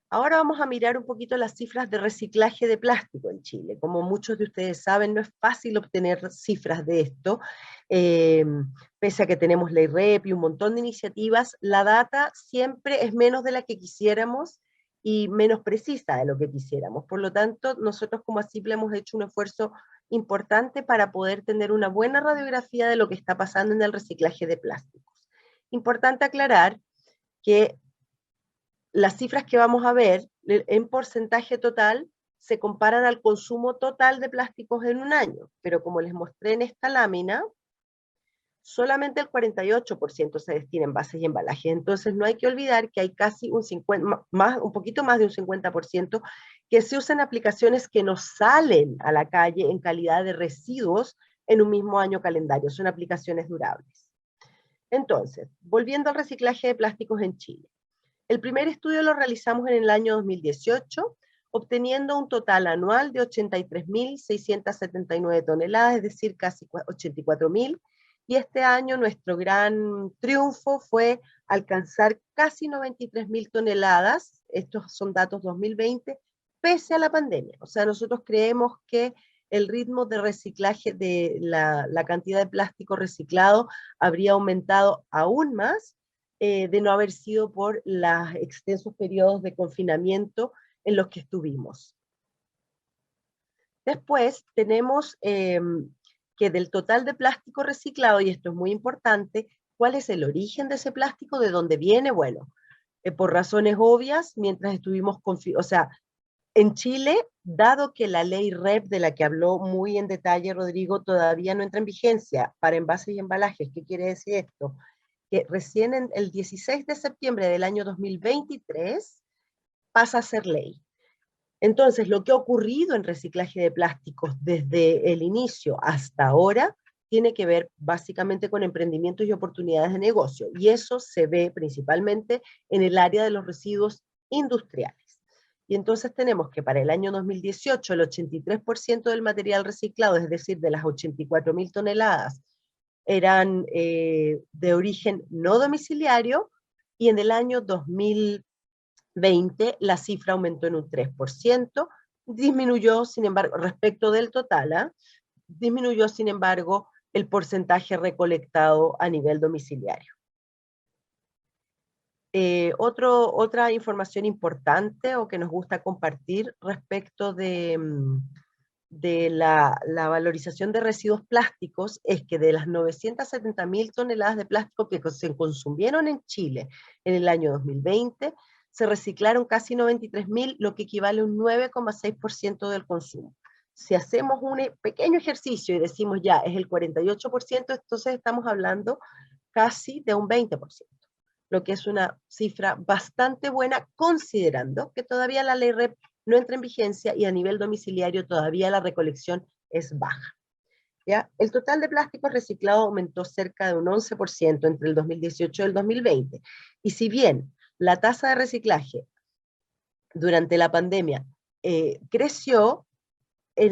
Ahora vamos a mirar un poquito las cifras de reciclaje de plástico en Chile. Como muchos de ustedes saben, no es fácil obtener cifras de esto. Pese a que tenemos la IREP y un montón de iniciativas, la data siempre es menos de la que quisiéramos y menos precisa de lo que quisiéramos. Por lo tanto, nosotros como ACIPLA hemos hecho un esfuerzo importante para poder tener una buena radiografía de lo que está pasando en el reciclaje de plásticos. Importante aclarar que las cifras que vamos a ver en porcentaje total se comparan al consumo total de plásticos en un año, pero como les mostré en esta lámina, solamente el 48% se destina en envases y embalajes. Entonces no hay que olvidar que hay casi un poquito más de un 50% que se usan aplicaciones que no salen a la calle en calidad de residuos en un mismo año calendario, son aplicaciones durables. Entonces, volviendo al reciclaje de plásticos en Chile. El primer estudio lo realizamos en el año 2018, obteniendo un total anual de 83.679 toneladas, es decir, casi 84.000, y este año nuestro gran triunfo fue alcanzar casi 93.000 toneladas, estos son datos 2020, pese a la pandemia. O sea, nosotros creemos que el ritmo de reciclaje de la cantidad de plástico reciclado habría aumentado aún más de no haber sido por los extensos periodos de confinamiento en los que estuvimos. Después tenemos que del total de plástico reciclado, y esto es muy importante, ¿cuál es el origen de ese plástico? ¿De dónde viene? Bueno, por razones obvias, mientras estuvimos en Chile, dado que la ley REP, de la que habló muy en detalle Rodrigo, todavía no entra en vigencia para envases y embalajes, ¿qué quiere decir esto? Que recién el 16 de septiembre del año 2023 pasa a ser ley. Entonces, lo que ha ocurrido en reciclaje de plásticos desde el inicio hasta ahora tiene que ver básicamente con emprendimientos y oportunidades de negocio, y eso se ve principalmente en el área de los residuos industriales. Y entonces tenemos que para el año 2018 el 83% del material reciclado, es decir, de las 84.000 toneladas, eran de origen no domiciliario, y en el año 2020 la cifra aumentó en un 3%, disminuyó, sin embargo, respecto del total, disminuyó, sin embargo, el porcentaje recolectado a nivel domiciliario. Otra información importante o que nos gusta compartir respecto de la valorización de residuos plásticos es que de las 970.000 toneladas de plástico que se consumieron en Chile en el año 2020, se reciclaron casi 93.000, lo que equivale a un 9,6% del consumo. Si hacemos un pequeño ejercicio y decimos ya es el 48%, entonces estamos hablando casi de un 20%, lo que es una cifra bastante buena considerando que todavía la ley REP no entra en vigencia y a nivel domiciliario todavía la recolección es baja. ¿Ya? El total de plástico reciclado aumentó cerca de un 11% entre el 2018 y el 2020. Y si bien la tasa de reciclaje durante la pandemia creció,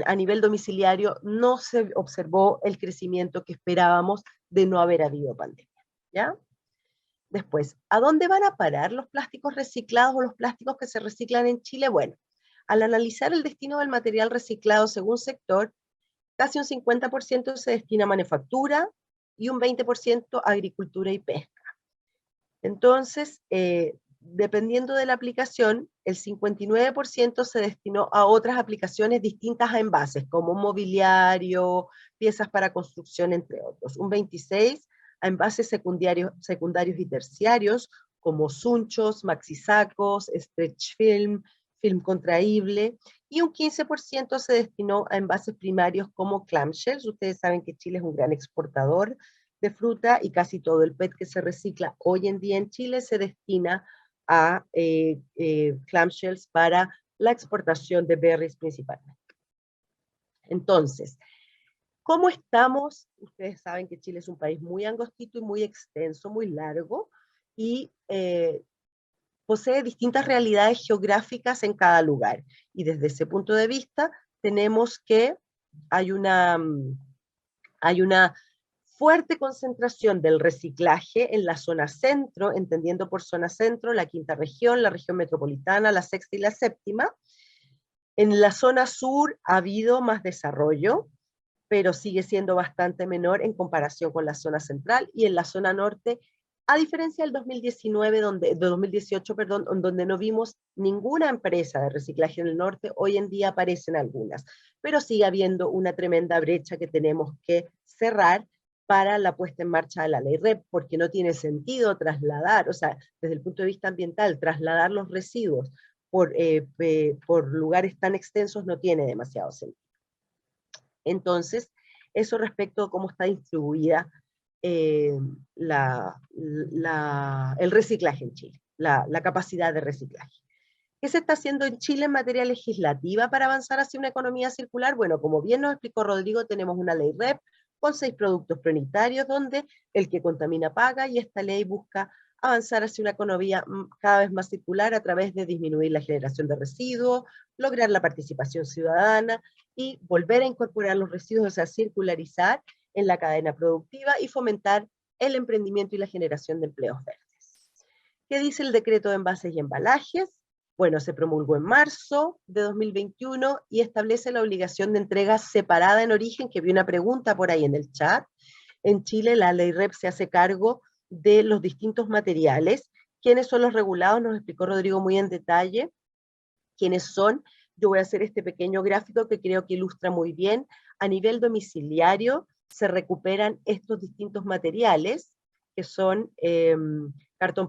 a nivel domiciliario no se observó el crecimiento que esperábamos de no haber habido pandemia. ¿Ya? Después, ¿a dónde van a parar los plásticos reciclados o los plásticos que se reciclan en Chile? Bueno, al analizar el destino del material reciclado según sector, casi un 50% se destina a manufactura y un 20% a agricultura y pesca. Entonces, dependiendo de la aplicación, el 59% se destinó a otras aplicaciones distintas a envases, como mobiliario, piezas para construcción, entre otros. Un 26% a envases secundarios y terciarios, como sunchos, maxisacos, stretch film, film contraíble, y un 15% se destinó a envases primarios como clamshells. Ustedes saben que Chile es un gran exportador de fruta y casi todo el PET que se recicla hoy en día en Chile se destina a clamshells para la exportación de berries principalmente. Entonces, ¿cómo estamos? Ustedes saben que Chile es un país muy angostito y muy extenso, muy largo, y posee distintas realidades geográficas en cada lugar. Y desde ese punto de vista, tenemos que hay una fuerte concentración del reciclaje en la zona centro, entendiendo por zona centro la quinta región, la región metropolitana, la sexta y la séptima. En la zona sur ha habido más desarrollo, pero sigue siendo bastante menor en comparación con la zona central, y en la zona norte, a diferencia del 2018, donde no vimos ninguna empresa de reciclaje en el norte, hoy en día aparecen algunas, pero sigue habiendo una tremenda brecha que tenemos que cerrar para la puesta en marcha de la ley REP, porque no tiene sentido trasladar, o sea, desde el punto de vista ambiental, trasladar los residuos por lugares tan extensos no tiene demasiado sentido. Entonces, eso respecto a cómo está distribuida el reciclaje en Chile, la capacidad de reciclaje. ¿Qué se está haciendo en Chile en materia legislativa para avanzar hacia una economía circular? Bueno, como bien nos explicó Rodrigo, tenemos una ley REP con 6 productos prioritarios donde el que contamina paga, y esta ley busca avanzar hacia una economía cada vez más circular a través de disminuir la generación de residuos, lograr la participación ciudadana y volver a incorporar los residuos, o sea, circularizar en la cadena productiva y fomentar el emprendimiento y la generación de empleos verdes. ¿Qué dice el decreto de envases y embalajes? Bueno, se promulgó en marzo de 2021 y establece la obligación de entrega separada en origen, que vi una pregunta por ahí en el chat. En Chile la ley REP se hace cargo de los distintos materiales. ¿Quiénes son los regulados? Nos explicó Rodrigo muy en detalle quiénes son. Yo voy a hacer este pequeño gráfico que creo que ilustra muy bien. A nivel domiciliario se recuperan estos distintos materiales, que son cartón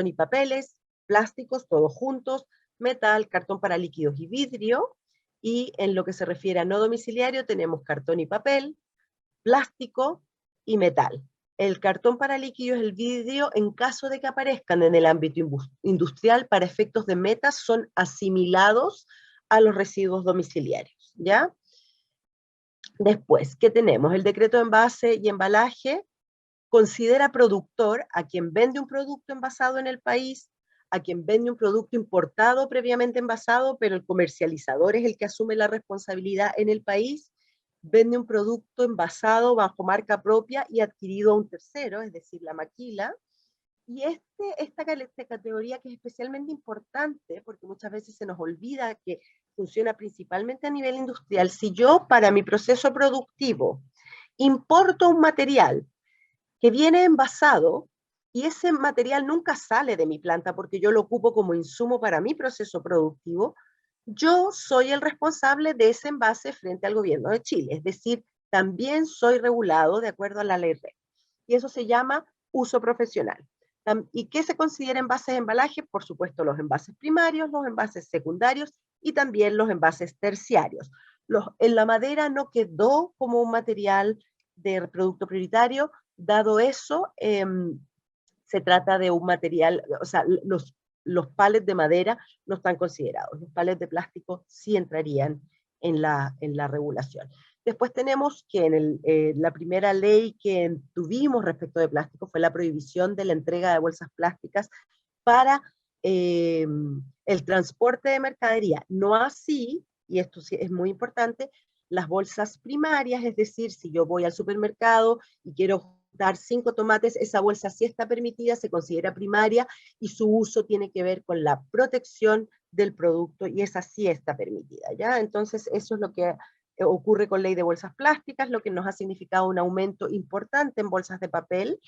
y papeles, plásticos, todos juntos, metal, cartón para líquidos y vidrio, y en lo que se refiere a no domiciliario tenemos cartón y papel, plástico y metal. El cartón para líquidos y el vidrio, en caso de que aparezcan en el ámbito industrial para efectos de metas, son asimilados a los residuos domiciliarios, ¿ya? Después, ¿qué tenemos? El decreto de envase y embalaje considera productor a quien vende un producto envasado en el país, a quien vende un producto importado previamente envasado, pero el comercializador es el que asume la responsabilidad en el país, vende un producto envasado bajo marca propia y adquirido a un tercero, es decir, la maquila. Y esta categoría que es especialmente importante, porque muchas veces se nos olvida que funciona principalmente a nivel industrial. Si yo para mi proceso productivo importo un material que viene envasado, y ese material nunca sale de mi planta porque yo lo ocupo como insumo para mi proceso productivo, yo soy el responsable de ese envase frente al gobierno de Chile. Es decir, también soy regulado de acuerdo a la ley REP. Y eso se llama uso profesional. ¿Y qué se considera envases de embalaje? Por supuesto, los envases primarios, los envases secundarios y también los envases terciarios. En la madera no quedó como un material de producto prioritario. Dado eso, se trata de un material, o sea, los palets de madera no están considerados. Los palets de plástico sí entrarían en la regulación. Después tenemos que la primera ley que tuvimos respecto de plástico fue la prohibición de la entrega de bolsas plásticas para el transporte de mercadería. No así, y esto sí es muy importante, las bolsas primarias, es decir, si yo voy al supermercado y quiero dar 5 tomates, esa bolsa sí está permitida, se considera primaria y su uso tiene que ver con la protección del producto y esa sí está permitida, ¿ya? Entonces eso es lo que ocurre con ley de bolsas plásticas, lo que nos ha significado un aumento importante en bolsas de papel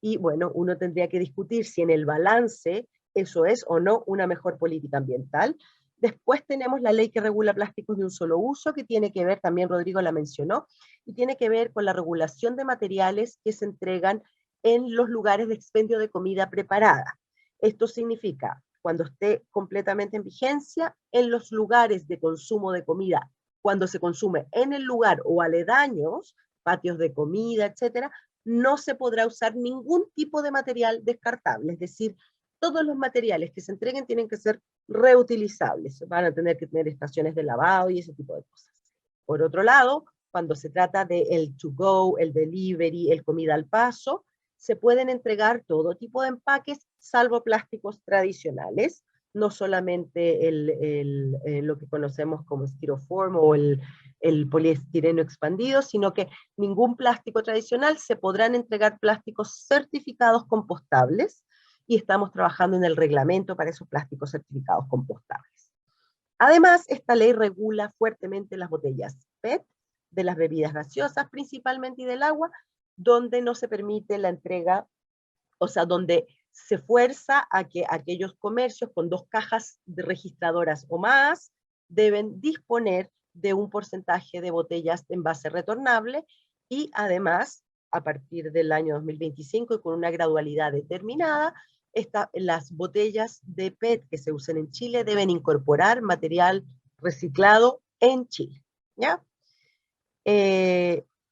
y bueno, uno tendría que discutir si en el balance eso es o no una mejor política ambiental. Después tenemos la ley que regula plásticos de un solo uso, que tiene que ver, también Rodrigo la mencionó, y tiene que ver con la regulación de materiales que se entregan en los lugares de expendio de comida preparada. Esto significa, cuando esté completamente en vigencia, en los lugares de consumo de comida, cuando se consume en el lugar o aledaños, patios de comida, etcétera, no se podrá usar ningún tipo de material descartable, es decir, todos los materiales que se entreguen tienen que ser reutilizables, van a tener que tener estaciones de lavado y ese tipo de cosas. Por otro lado, cuando se trata de el to go, el delivery, el comida al paso, se pueden entregar todo tipo de empaques, salvo plásticos tradicionales, no solamente lo que conocemos como styrofoam o el poliestireno expandido, sino que ningún plástico tradicional. Se podrán entregar plásticos certificados compostables, y estamos trabajando en el reglamento para esos plásticos certificados compostables. Además, esta ley regula fuertemente las botellas PET, de las bebidas gaseosas principalmente y del agua, donde no se permite la entrega, o sea, donde se fuerza a que aquellos comercios con 2 cajas registradoras o más deben disponer de un porcentaje de botellas de envase retornable, y además, a partir del año 2025 y con una gradualidad determinada, las botellas de PET que se usen en Chile deben incorporar material reciclado en Chile, ¿ya?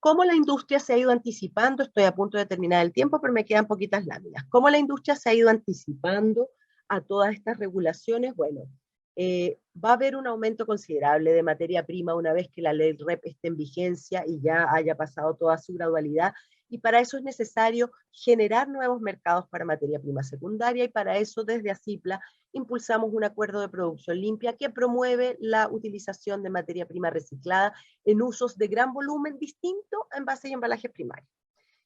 ¿Cómo la industria se ha ido anticipando? Estoy a punto de terminar el tiempo, pero me quedan poquitas láminas. ¿Cómo la industria se ha ido anticipando a todas estas regulaciones? Bueno, va a haber un aumento considerable de materia prima una vez que la ley REP esté en vigencia y ya haya pasado toda su gradualidad, y para eso es necesario generar nuevos mercados para materia prima secundaria, y para eso desde ACIPLA impulsamos un acuerdo de producción limpia que promueve la utilización de materia prima reciclada en usos de gran volumen distinto a envases y embalajes primarios.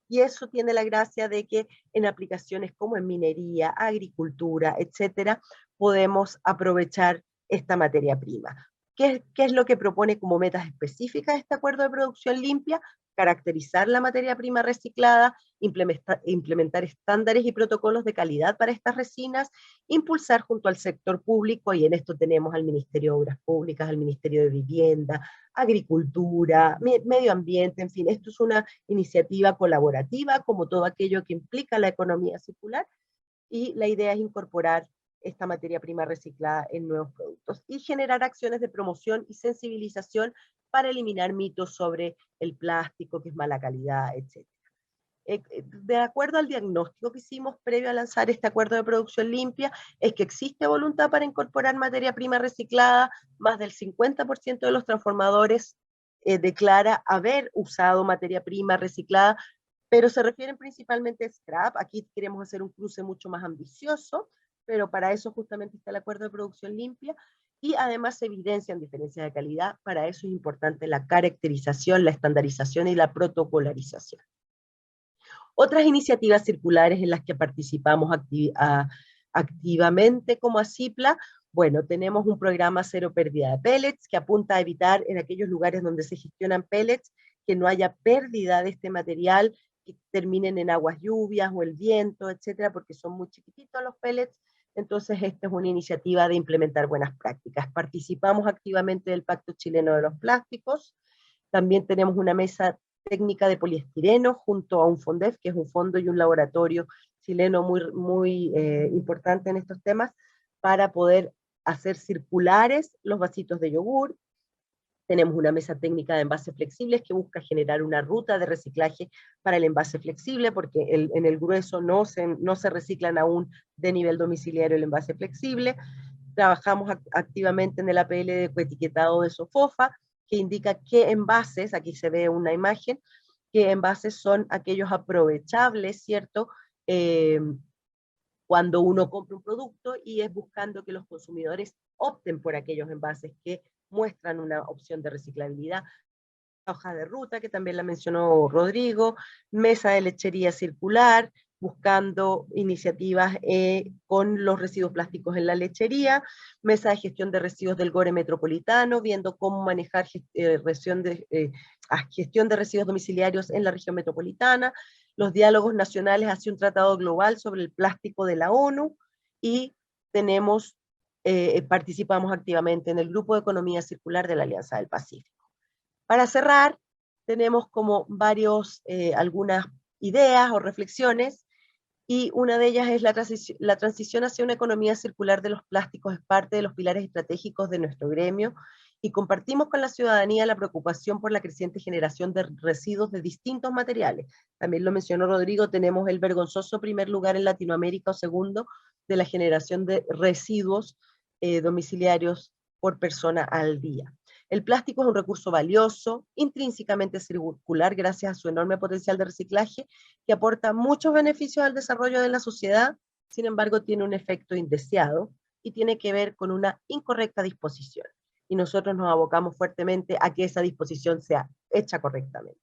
Y eso tiene la gracia de que en aplicaciones como en minería, agricultura, etcétera, podemos aprovechar esta materia prima. ¿Qué es lo que propone como metas específicas este acuerdo de producción limpia? Caracterizar la materia prima reciclada, implementar estándares y protocolos de calidad para estas resinas, impulsar junto al sector público, y en esto tenemos al Ministerio de Obras Públicas, al Ministerio de Vivienda, Agricultura, Medio Ambiente, en fin, esto es una iniciativa colaborativa, como todo aquello que implica la economía circular, y la idea es incorporar esta materia prima reciclada en nuevos productos y generar acciones de promoción y sensibilización para eliminar mitos sobre el plástico, que es mala calidad, etc. De acuerdo al diagnóstico que hicimos previo a lanzar este acuerdo de producción limpia, es que existe voluntad para incorporar materia prima reciclada. Más del 50% de los transformadores declara haber usado materia prima reciclada, pero se refieren principalmente a scrap. Aquí queremos hacer un cruce mucho más ambicioso, pero para eso justamente está el acuerdo de producción limpia, y además se evidencian diferencias de calidad. Para eso es importante la caracterización, la estandarización y la protocolarización. Otras iniciativas circulares en las que participamos activamente como ACIPLA, bueno, tenemos un programa Cero Pérdida de Pellets, que apunta a evitar en aquellos lugares donde se gestionan pellets que no haya pérdida de este material, que terminen en aguas lluvias o el viento, etcétera, porque son muy chiquititos los pellets. Entonces, esta es una iniciativa de implementar buenas prácticas. Participamos activamente del Pacto Chileno de los Plásticos. También tenemos una mesa técnica de poliestireno junto a un FONDEF, que es un fondo y un laboratorio chileno muy importante en estos temas, para poder hacer circulares los vasitos de yogur. Tenemos una mesa técnica de envases flexibles que busca generar una ruta de reciclaje para el envase flexible, porque en el grueso no se reciclan aún de nivel domiciliario el envase flexible. Trabajamos activamente en el APL de ecoetiquetado de SOFOFA, que indica qué envases, aquí se ve una imagen, qué envases son aquellos aprovechables, ¿cierto? Cuando uno compra un producto, y es buscando que los consumidores opten por aquellos envases que muestran una opción de reciclabilidad. Hoja de ruta, que también la mencionó Rodrigo, mesa de lechería circular, buscando iniciativas con los residuos plásticos en la lechería, mesa de gestión de residuos del GORE metropolitano, viendo cómo manejar gestión de residuos domiciliarios en la región metropolitana, los diálogos nacionales hacia un tratado global sobre el plástico de la ONU, y participamos activamente en el Grupo de Economía Circular de la Alianza del Pacífico. Para cerrar, tenemos como algunas ideas o reflexiones, y una de ellas es la transición hacia una economía circular de los plásticos es parte de los pilares estratégicos de nuestro gremio, y compartimos con la ciudadanía la preocupación por la creciente generación de residuos de distintos materiales. También lo mencionó Rodrigo, tenemos el vergonzoso primer lugar en Latinoamérica, o segundo, de la generación de residuos domiciliarios por persona al día. El plástico es un recurso valioso, intrínsecamente circular gracias a su enorme potencial de reciclaje, que aporta muchos beneficios al desarrollo de la sociedad. Sin embargo, tiene un efecto indeseado y tiene que ver con una incorrecta disposición. Y nosotros nos abocamos fuertemente a que esa disposición sea hecha correctamente.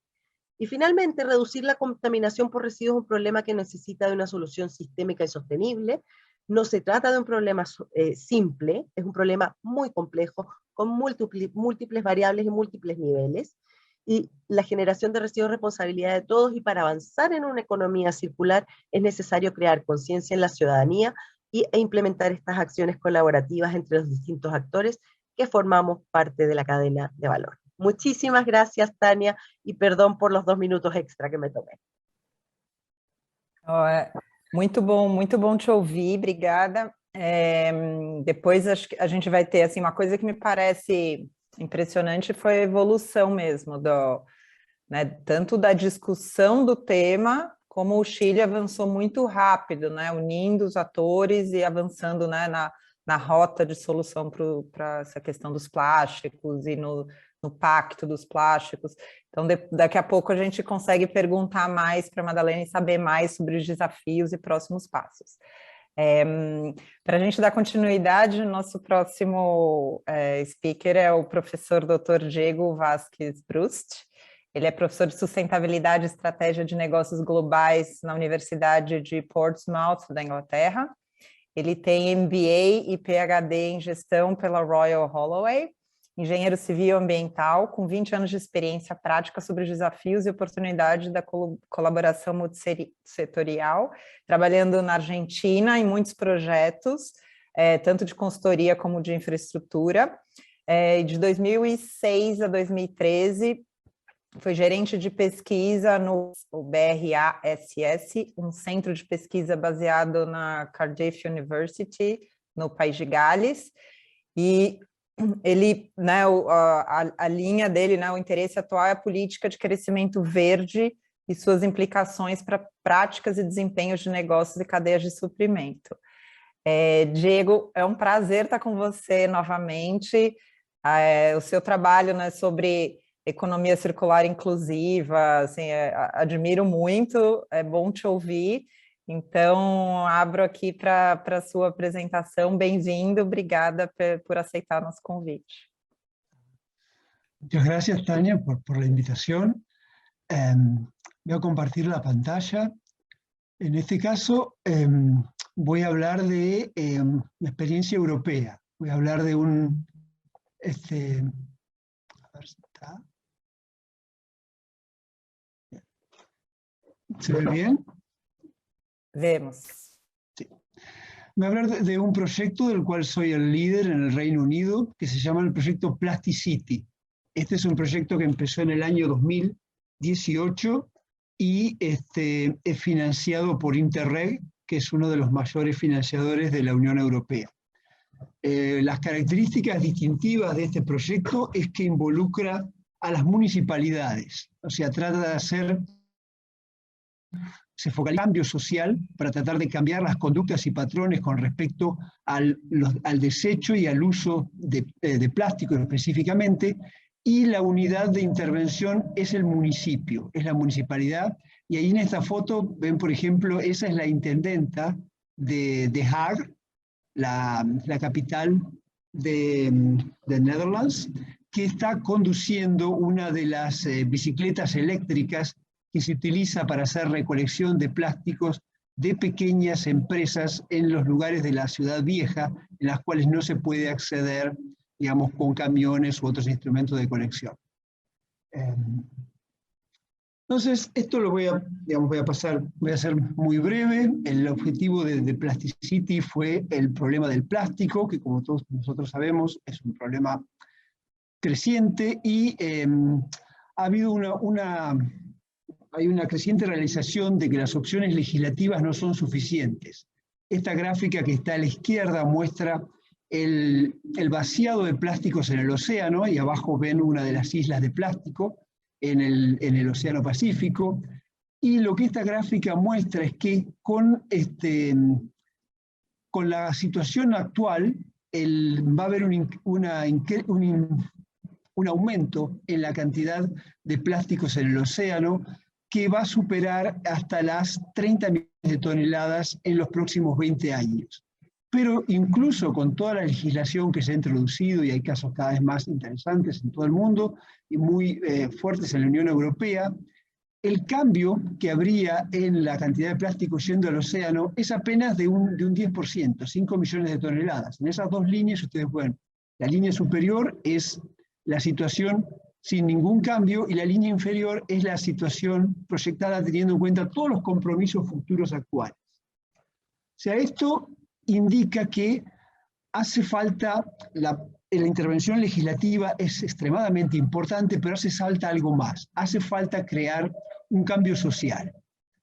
Y finalmente, reducir la contaminación por residuos es un problema que necesita de una solución sistémica y sostenible. No se trata de un problema simple, es un problema muy complejo, con múltiples variables y múltiples niveles. Y la generación de residuos es responsabilidad de todos, y para avanzar en una economía circular es necesario crear conciencia en la ciudadanía e implementar estas acciones colaborativas entre los distintos actores que formamos parte de la cadena de valor. Muchísimas gracias, Tânia, e perdão por los 2 minutos extra que me tomei. Muito bom te ouvir, obrigada. Depois acho que a gente vai ter assim, uma coisa que me parece impressionante foi a evolução mesmo, né, tanto da discussão do tema, como o Chile avançou muito rápido, né, unindo os atores e avançando, né, na rota de solução para essa questão dos plásticos e no pacto dos plásticos. Então, daqui a pouco a gente consegue perguntar mais para a Madalena e saber mais sobre os desafios e próximos passos. Para a gente dar continuidade, nosso próximo speaker é o professor Dr. Diego Vázquez Brust. Ele é professor de sustentabilidade e estratégia de negócios globais na Universidade de Portsmouth, da Inglaterra. Ele tem MBA e PhD em gestão pela Royal Holloway, engenheiro civil e ambiental, com 20 anos de experiência prática sobre os desafios e oportunidades da colaboração multissetorial, trabalhando na Argentina em muitos projetos, tanto de consultoria como de infraestrutura. De 2006 a 2013, foi gerente de pesquisa no BRASS, um centro de pesquisa baseado na Cardiff University, no País de Gales, e ele, né, a linha dele, né, o interesse atual é a política de crescimento verde e suas implicações para práticas e desempenhos de negócios e cadeias de suprimento. Diego, é um prazer estar com você novamente. O seu trabalho, né, sobre economia circular inclusiva, assim, admiro muito, é bom te ouvir. Então, abro aqui para a sua apresentação. Bem-vindo, obrigada por aceitar nosso convite. Muchas gracias, Tânia, por la invitación. Voy a compartir la pantalla. En este caso, voy a hablar de una experiencia europea. Voy a hablar de un... a ver si está. ¿Se ve bien? Vemos. Sí. Voy a hablar de un proyecto del cual soy el líder en el Reino Unido, que se llama el proyecto Plasticity. Este es un proyecto que empezó en el año 2018 y es financiado por Interreg, que es uno de los mayores financiadores de la Unión Europea. Las características distintivas de este proyecto es que involucra a las municipalidades, o sea, trata de se focaliza en el cambio social para tratar de cambiar las conductas y patrones con respecto al desecho y al uso de plástico específicamente, y la unidad de intervención es el municipio, es la municipalidad, y ahí en esta foto ven, por ejemplo, esa es la intendenta de The Hague, la capital de Netherlands, que está conduciendo una de las bicicletas eléctricas que se utiliza para hacer recolección de plásticos de pequeñas empresas en los lugares de la ciudad vieja, en las cuales no se puede acceder, digamos, con camiones u otros instrumentos de colección. Entonces, esto lo voy a ser muy breve. El objetivo de Plasticity fue el problema del plástico, que como todos nosotros sabemos es un problema creciente, y ha habido hay una creciente realización de que las opciones legislativas no son suficientes. Esta gráfica que está a la izquierda muestra el vaciado de plásticos en el océano, y abajo ven una de las islas de plástico en el Océano Pacífico, y lo que esta gráfica muestra es que con con la situación actual, va a haber un aumento en la cantidad de plásticos en el océano que va a superar hasta las 30 millones de toneladas en los próximos 20 años. Pero incluso con toda la legislación que se ha introducido, y hay casos cada vez más interesantes en todo el mundo y muy fuertes en la Unión Europea, el cambio que habría en la cantidad de plástico yendo al océano es apenas de un 10%, 5 millones de toneladas. En esas dos líneas ustedes pueden, la línea superior es la situación sin ningún cambio y la línea inferior es la situación proyectada teniendo en cuenta todos los compromisos futuros actuales. O sea, esto indica que hace falta, la intervención legislativa es extremadamente importante, pero hace falta algo más, hace falta crear un cambio social.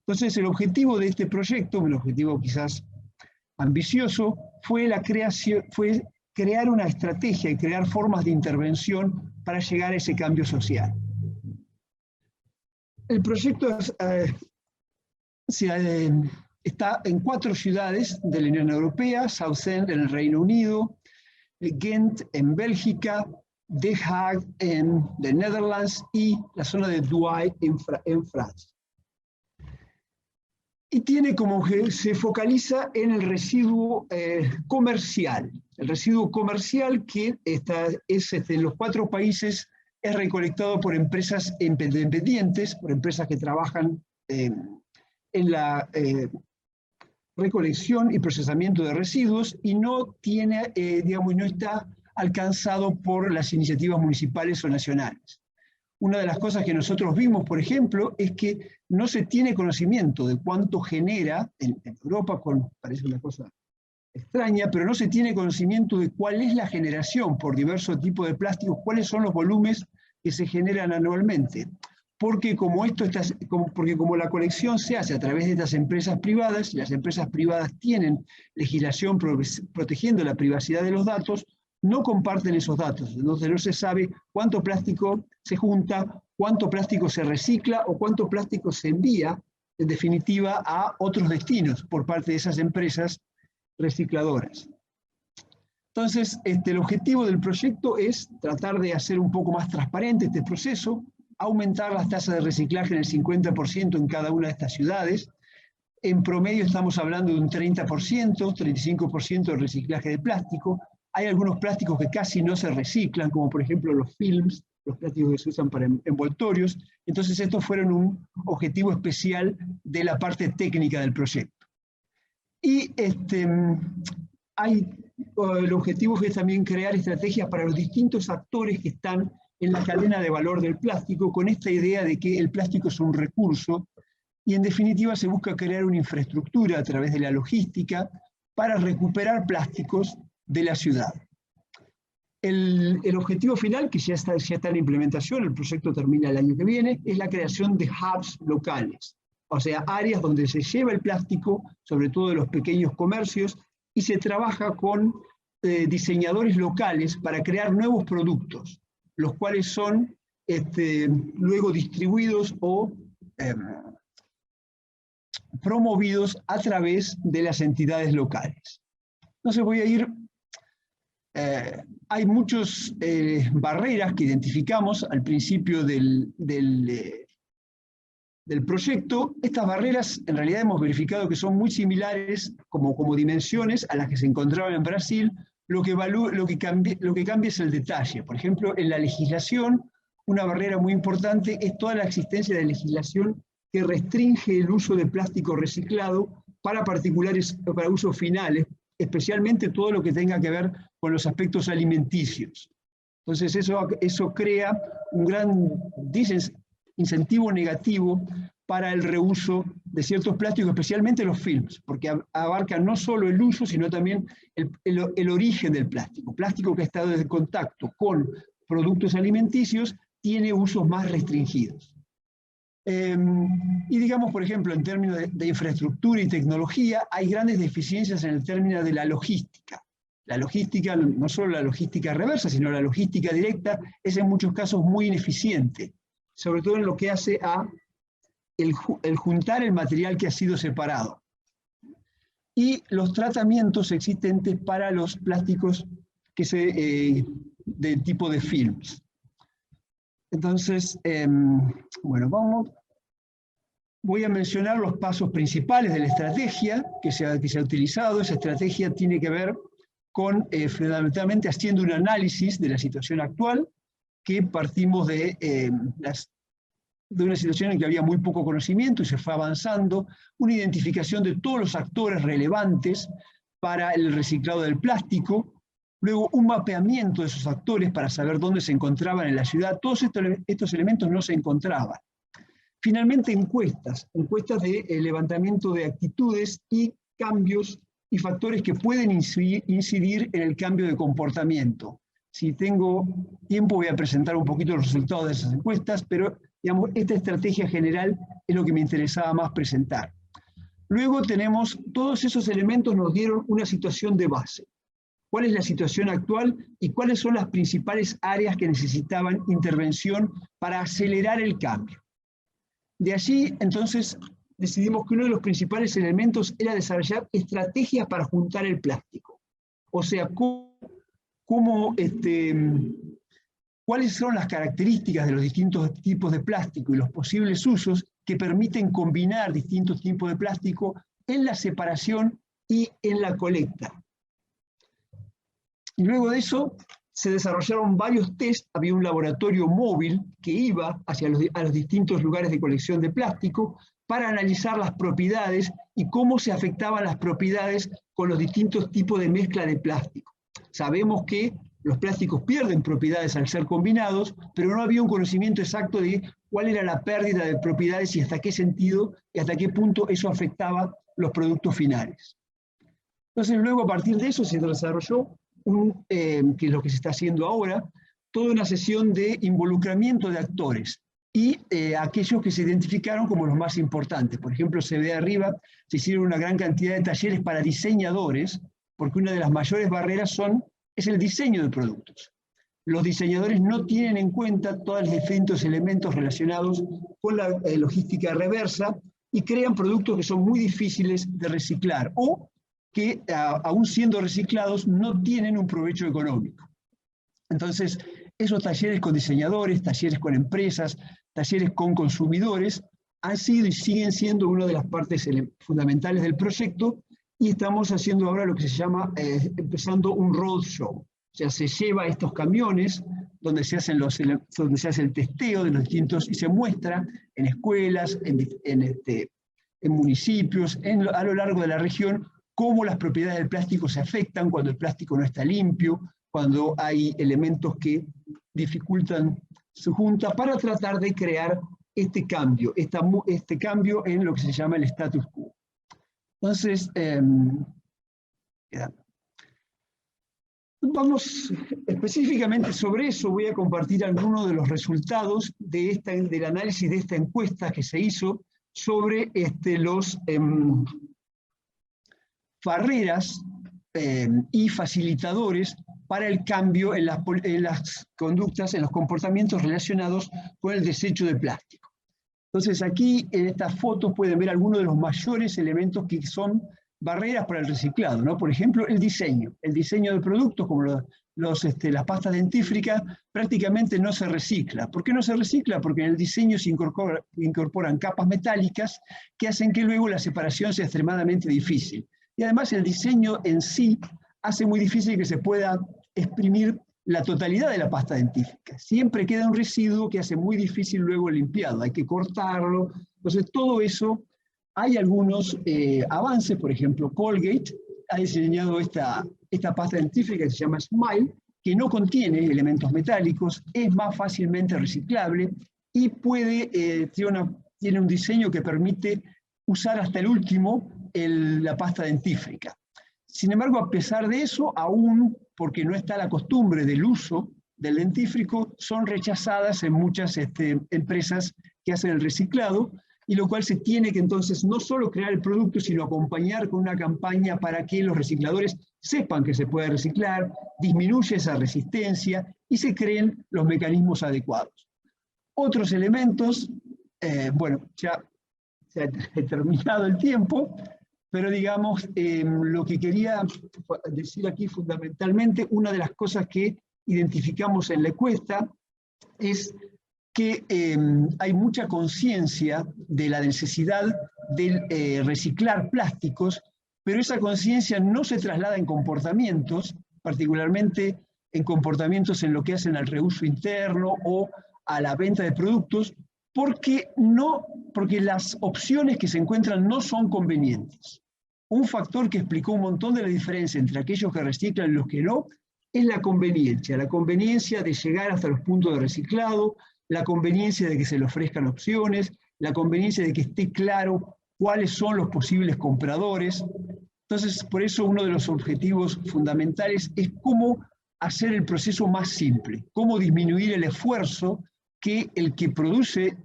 Entonces el objetivo de este proyecto, un objetivo quizás ambicioso, fue crear una estrategia y crear formas de intervención para llegar a ese cambio social. El proyecto está en 4 ciudades de la Unión Europea: Southend en el Reino Unido, Ghent en Bélgica, The Hague en The Netherlands y la zona de Douai en Francia. Y tiene se focaliza en el residuo comercial. El residuo comercial que en los 4 países es recolectado por empresas independientes, por empresas que trabajan en la recolección y procesamiento de residuos y no tiene, no está alcanzado por las iniciativas municipales o nacionales. Una de las cosas que nosotros vimos, por ejemplo, es que no se tiene conocimiento de cuánto genera, en Europa parece una cosa extraña, pero no se tiene conocimiento de cuál es la generación por diversos tipos de plásticos, cuáles son los volúmenes que se generan anualmente. Porque como la colección se hace a través de estas empresas privadas, y las empresas privadas tienen legislación protegiendo la privacidad de los datos, no comparten esos datos. Entonces no se sabe cuánto plástico se junta, cuánto plástico se recicla o cuánto plástico se envía, en definitiva, a otros destinos por parte de esas empresas recicladoras. Entonces, el objetivo del proyecto es tratar de hacer un poco más transparente este proceso, aumentar las tasas de reciclaje en el 50% en cada una de estas ciudades. En promedio estamos hablando de un 30%, 35% de reciclaje de plástico. Hay algunos plásticos que casi no se reciclan, como por ejemplo los films, los plásticos que se usan para envoltorios. Entonces estos fueron un objetivo especial de la parte técnica del proyecto. Y el objetivo es también crear estrategias para los distintos actores que están en la cadena de valor del plástico, con esta idea de que el plástico es un recurso, y en definitiva se busca crear una infraestructura a través de la logística para recuperar plásticos de la ciudad. El objetivo final, que ya está en implementación, el proyecto termina el año que viene, es la creación de hubs locales, o sea, áreas donde se lleva el plástico, sobre todo de los pequeños comercios, y se trabaja con diseñadores locales para crear nuevos productos, los cuales son luego distribuidos o promovidos a través de las entidades locales. Entonces voy a ir, hay muchas barreras que identificamos al principio del proyecto. Estas barreras en realidad hemos verificado que son muy similares como dimensiones a las que se encontraban en Brasil. Lo que cambia es el detalle. Por ejemplo, en la legislación, una barrera muy importante es toda la existencia de legislación que restringe el uso de plástico reciclado para particulares, para usos finales, especialmente todo lo que tenga que ver con los aspectos alimenticios. Entonces eso crea un gran incentivo negativo para el reuso de ciertos plásticos, especialmente los films, porque abarcan no solo el uso, sino también el origen del plástico. Plástico que ha estado en contacto con productos alimenticios tiene usos más restringidos. Y digamos, por ejemplo, en términos de infraestructura y tecnología, hay grandes deficiencias en el término de la logística. La logística, no solo la logística reversa, sino la logística directa, es en muchos casos muy ineficiente, sobre todo en lo que hace a el juntar el material que ha sido separado. y los tratamientos existentes para los plásticos de tipo de films. Entonces, bueno, voy a mencionar los pasos principales de la estrategia que se ha utilizado. Esa estrategia tiene que ver con, fundamentalmente, haciendo un análisis de la situación actual, que partimos de una situación en que había muy poco conocimiento y se fue avanzando, una identificación de todos los actores relevantes para el reciclado del plástico, luego un mapeamiento de esos actores para saber dónde se encontraban en la ciudad. Todos estos elementos no se encontraban. Finalmente, encuestas de levantamiento de actitudes y cambios y factores que pueden incidir en el cambio de comportamiento. Si tengo tiempo voy a presentar un poquito los resultados de esas encuestas, pero digamos, esta estrategia general es lo que me interesaba más presentar. Luego tenemos, todos esos elementos nos dieron una situación de base. ¿Cuál es la situación actual y cuáles son las principales áreas que necesitaban intervención para acelerar el cambio? De allí, entonces, decidimos que uno de los principales elementos era desarrollar estrategias para juntar el plástico. O sea, cuáles son las características de los distintos tipos de plástico y los posibles usos que permiten combinar distintos tipos de plástico en la separación y en la colecta. Y luego de eso se desarrollaron varios test, había un laboratorio móvil que iba a los distintos lugares de colección de plástico para analizar las propiedades y cómo se afectaban las propiedades con los distintos tipos de mezcla de plástico. Sabemos que los plásticos pierden propiedades al ser combinados, pero no había un conocimiento exacto de cuál era la pérdida de propiedades y hasta qué sentido y hasta qué punto eso afectaba los productos finales. Entonces luego a partir de eso se desarrolló, que es lo que se está haciendo ahora, toda una sesión de involucramiento de actores y aquellos que se identificaron como los más importantes. Por ejemplo, se ve arriba, se hicieron una gran cantidad de talleres para diseñadores, porque una de las mayores barreras es el diseño de productos. Los diseñadores no tienen en cuenta todos los distintos elementos relacionados con la logística reversa y crean productos que son muy difíciles de reciclar o que, aún siendo reciclados, no tienen un provecho económico. Entonces, esos talleres con diseñadores, talleres con empresas, talleres con consumidores, han sido y siguen siendo una de las partes fundamentales del proyecto, y estamos haciendo ahora lo que se llama, empezando un roadshow. O sea, se lleva estos camiones donde se hace el testeo de los distintos, y se muestra en escuelas, en municipios, a lo largo de la región, cómo las propiedades del plástico se afectan cuando el plástico no está limpio, cuando hay elementos que dificultan su junta, para tratar de crear este cambio en lo que se llama el status quo. Entonces, vamos específicamente sobre eso, voy a compartir algunos de los resultados del análisis de esta encuesta que se hizo sobre los barreras y facilitadores para el cambio en las conductas, en los comportamientos relacionados con el desecho de plástico. Entonces aquí en estas fotos pueden ver algunos de los mayores elementos que son barreras para el reciclado, ¿no? Por ejemplo, el diseño de productos como las pastas dentífricas prácticamente no se recicla. ¿Por qué no se recicla? Porque en el diseño se incorporan capas metálicas que hacen que luego la separación sea extremadamente difícil. Y además el diseño en sí hace muy difícil que se pueda exprimir la totalidad de la pasta dentífrica. Siempre queda un residuo que hace muy difícil luego el limpiado, hay que cortarlo. Entonces todo eso, hay algunos avances, por ejemplo, Colgate ha diseñado esta pasta dentífrica que se llama Smile, que no contiene elementos metálicos, es más fácilmente reciclable y tiene un diseño que permite usar hasta el último la pasta dentífrica. Sin embargo, a pesar de eso, aún porque no está la costumbre del uso del dentífrico, son rechazadas en muchas empresas que hacen el reciclado, y lo cual se tiene que entonces no solo crear el producto, sino acompañar con una campaña para que los recicladores sepan que se puede reciclar, disminuye esa resistencia y se creen los mecanismos adecuados. Otros elementos, bueno, ya se ha terminado el tiempo, pero digamos, lo que quería decir aquí fundamentalmente, una de las cosas que identificamos en la encuesta es que hay mucha conciencia de la necesidad de reciclar plásticos, pero esa conciencia no se traslada en comportamientos, particularmente en comportamientos en lo que hacen al reuso interno o a la venta de productos, porque las opciones que se encuentran no son convenientes. Un factor que explicó un montón de la diferencia entre aquellos que reciclan y los que no, es la conveniencia de llegar hasta los puntos de reciclado, la conveniencia de que se le ofrezcan opciones, la conveniencia de que esté claro cuáles son los posibles compradores. Entonces, por eso uno de los objetivos fundamentales es cómo hacer el proceso más simple, cómo disminuir el esfuerzo que el que produce,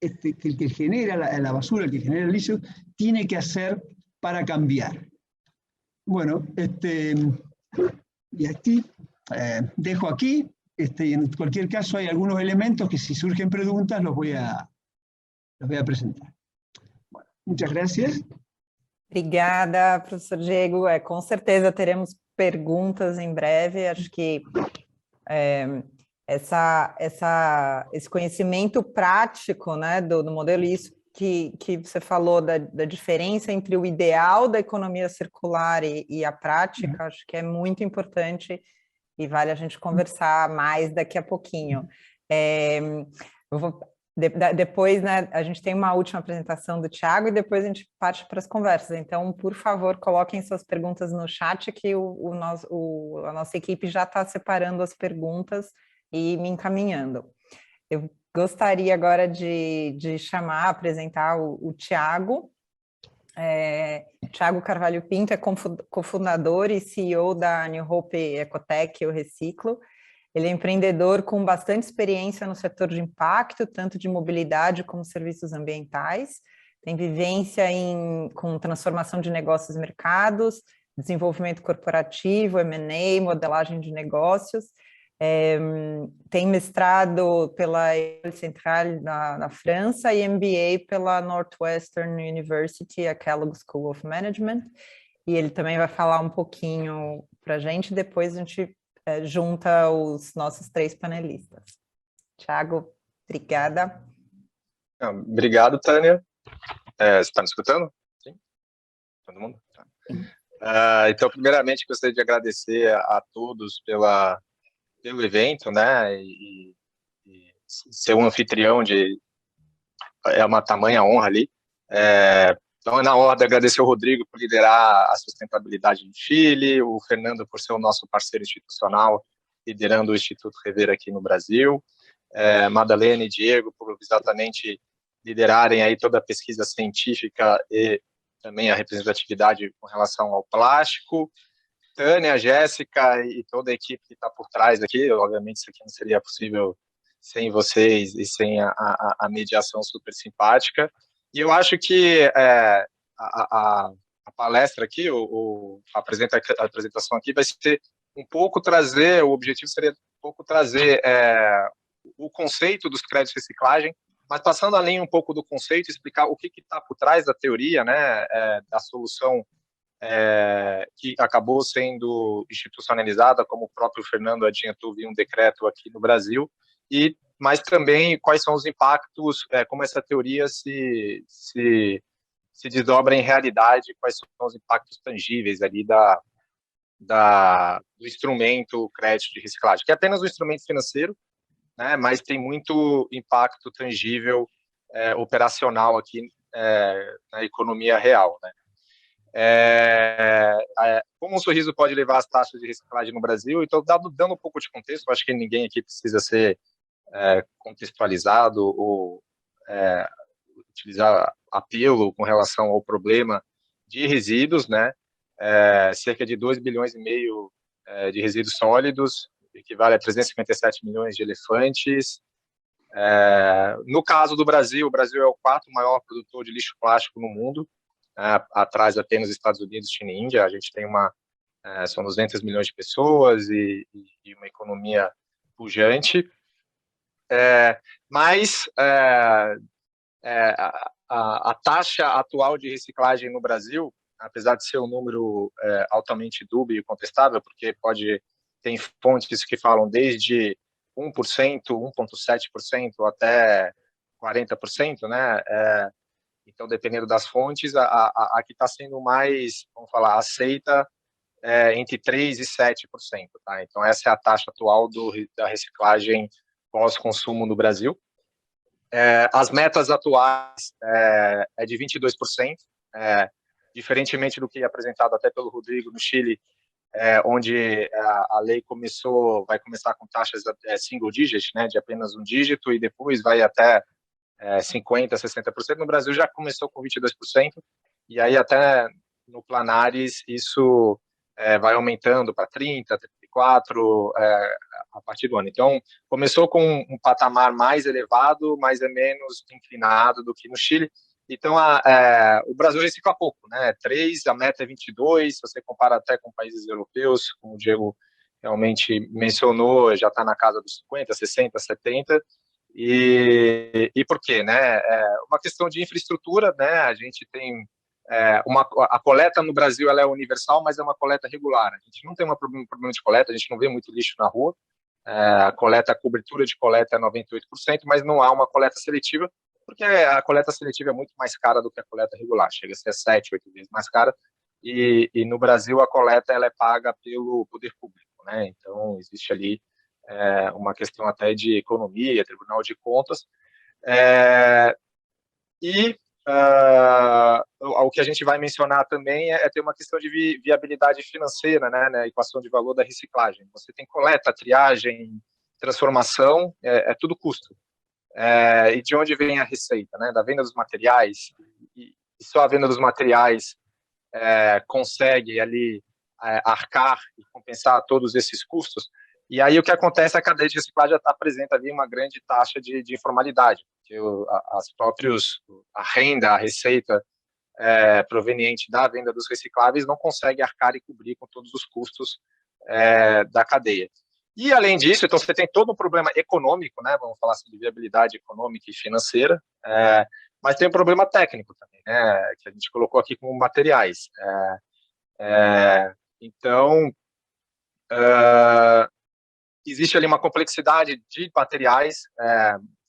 que el que genera la basura, el que genera el liso, tiene que hacer para cambiar. Bueno, y aquí, dejo aquí, y en cualquier caso hay algunos elementos que si surgen preguntas los voy a presentar. Bueno, muchas gracias. Obrigada, professor Diego. Com certeza teremos perguntas em breve. Acho que esse conhecimento prático, né, do modelo, isso que você falou da diferença entre o ideal da economia circular e a prática, acho que é muito importante e vale a gente conversar mais daqui a pouquinho. Depois, né, a gente tem uma última apresentação do Thiago e depois a gente parte para as conversas. Então, por favor, coloquem suas perguntas no chat que a nossa equipe já está separando as perguntas e me encaminhando. Eu gostaria agora de apresentar o Thiago. Thiago Carvalho Pinto é cofundador e CEO da New Hope Ecotech, Eu Reciclo. Ele é empreendedor com bastante experiência no setor de impacto, tanto de mobilidade como serviços ambientais. Tem vivência com transformação de negócios e mercados, desenvolvimento corporativo, M&A, modelagem de negócios. Tem mestrado pela École Centrale na França e MBA pela Northwestern University, a Kellogg School of Management. E ele também vai falar um pouquinho para a gente, depois a gente junta os nossos 3 panelistas. Thiago, obrigada. Obrigado, Tânia. Você está me escutando? Sim? Todo mundo? Tá. Então, primeiramente, gostaria de agradecer a todos pelo evento, né, e ser um anfitrião é uma tamanha honra ali. Então, é na hora de agradecer o Rodrigo por liderar a sustentabilidade no Chile, o Fernando por ser o nosso parceiro institucional, liderando o Instituto Rever aqui no Brasil, Madalena e Diego por exatamente liderarem aí toda a pesquisa científica e também a representatividade com relação ao plástico, Tânia, Jéssica e toda a equipe que está por trás aqui. Obviamente isso aqui não seria possível sem vocês e sem a mediação super simpática. E eu acho que a palestra aqui, a apresentação aqui vai ser um pouco trazer, o objetivo seria um pouco trazer o conceito dos créditos de reciclagem, mas passando além um pouco do conceito, explicar o que está por trás da teoria, né, da solução que acabou sendo institucionalizada, como o próprio Fernando adiantou via um decreto aqui no Brasil, mas também quais são os impactos, como essa teoria se desdobra em realidade, quais são os impactos tangíveis ali do instrumento crédito de reciclagem, que é apenas um instrumento financeiro, né, mas tem muito impacto tangível, operacional aqui na economia real, né. Como um sorriso pode levar as taxas de reciclagem no Brasil? Então, dando um pouco de contexto, acho que ninguém aqui precisa ser contextualizado ou utilizar apelo com relação ao problema de resíduos, né? Cerca de 2,5 bilhões de resíduos sólidos, equivale a 357 milhões de elefantes. No caso do Brasil, o Brasil é o 4º maior produtor de lixo plástico no mundo, atrás apenas dos Estados Unidos, China e Índia. A gente tem são 200 milhões de pessoas e uma economia pujante, mas a taxa atual de reciclagem no Brasil apesar de ser um número altamente dúbio e contestável, porque tem fontes que falam desde 1%, 1,7% até 40%, né? Então, dependendo das fontes, a que está sendo mais, vamos falar, aceita entre 3% e 7%. Tá? Então, essa é a taxa atual da reciclagem pós-consumo no Brasil. As metas atuais é de 22%, diferentemente do que é apresentado até pelo Rodrigo no Chile, onde a lei vai começar com taxas single digit, né, de apenas um dígito, e depois vai até 50%, 60%. No Brasil já começou com 22%, e aí até no Planares isso vai aumentando para 30%, 34% a partir do ano. Então, começou com um patamar mais elevado, mas é menos inclinado do que no Chile. Então, o Brasil recicla pouco, né? 3%, a meta é 22%, se você compara até com países europeus, como o Diego realmente mencionou, já está na casa dos 50%, 60%, 70%. E por quê, né? Uma questão de infraestrutura, né? A gente tem a coleta no Brasil ela é universal, mas é uma coleta regular. A gente não tem um problema de coleta, a gente não vê muito lixo na rua. A cobertura de coleta é 98%, mas não há uma coleta seletiva, porque a coleta seletiva é muito mais cara do que a coleta regular, chega a ser 7, 8 vezes mais cara, e no Brasil a coleta ela é paga pelo poder público, né? Então existe ali uma questão até de economia, Tribunal de Contas, o que a gente vai mencionar também é ter uma questão de viabilidade financeira, né, equação de valor da reciclagem. Você tem coleta, triagem, transformação, é tudo custo. E de onde vem a receita, né? Da venda dos materiais, e só a venda dos materiais consegue ali arcar e compensar todos esses custos. E aí o que acontece é que a cadeia de reciclagem apresenta ali uma grande taxa de informalidade, que a renda, a receita proveniente da venda dos recicláveis não consegue arcar e cobrir com todos os custos da cadeia. E, além disso, então, você tem todo um problema econômico, né? Vamos falar assim, de viabilidade econômica e financeira, mas tem um problema técnico também, né? Que a gente colocou aqui como materiais. Então, existe ali uma complexidade de materiais,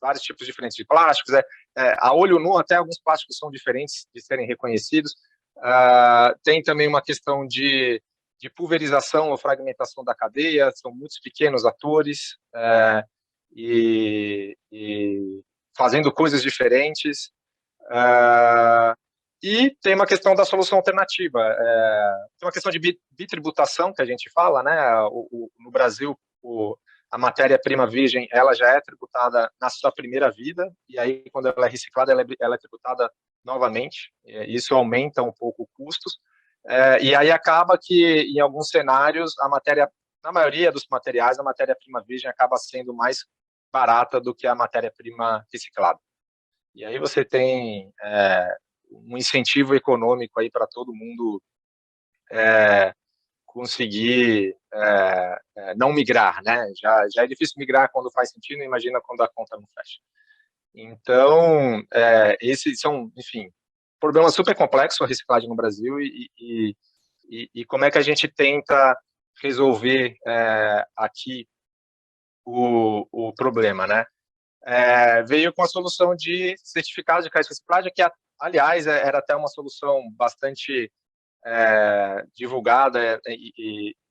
vários tipos diferentes de plásticos. A olho nu, até alguns plásticos são diferentes de serem reconhecidos. Tem também uma questão de pulverização ou fragmentação da cadeia, são muitos pequenos atores e fazendo coisas diferentes. E tem uma questão da solução alternativa. Tem uma questão de bitributação que a gente fala, né? No Brasil, a matéria-prima virgem ela já é tributada na sua primeira vida, e aí, quando ela é reciclada, ela é tributada novamente. Isso aumenta um pouco os custos. E aí acaba que, em alguns cenários, na maioria dos materiais, a matéria-prima virgem acaba sendo mais barata do que a matéria-prima reciclada. E aí você tem um incentivo econômico aí para todo mundo conseguir não migrar, né? Já é difícil migrar quando faz sentido, imagina quando a conta não fecha. Então, esses são, enfim, problemas super complexos a reciclagem no Brasil e como é que a gente tenta resolver aqui o problema, né? Veio com a solução de certificados de reciclagem, que, aliás, era até uma solução bastante divulgada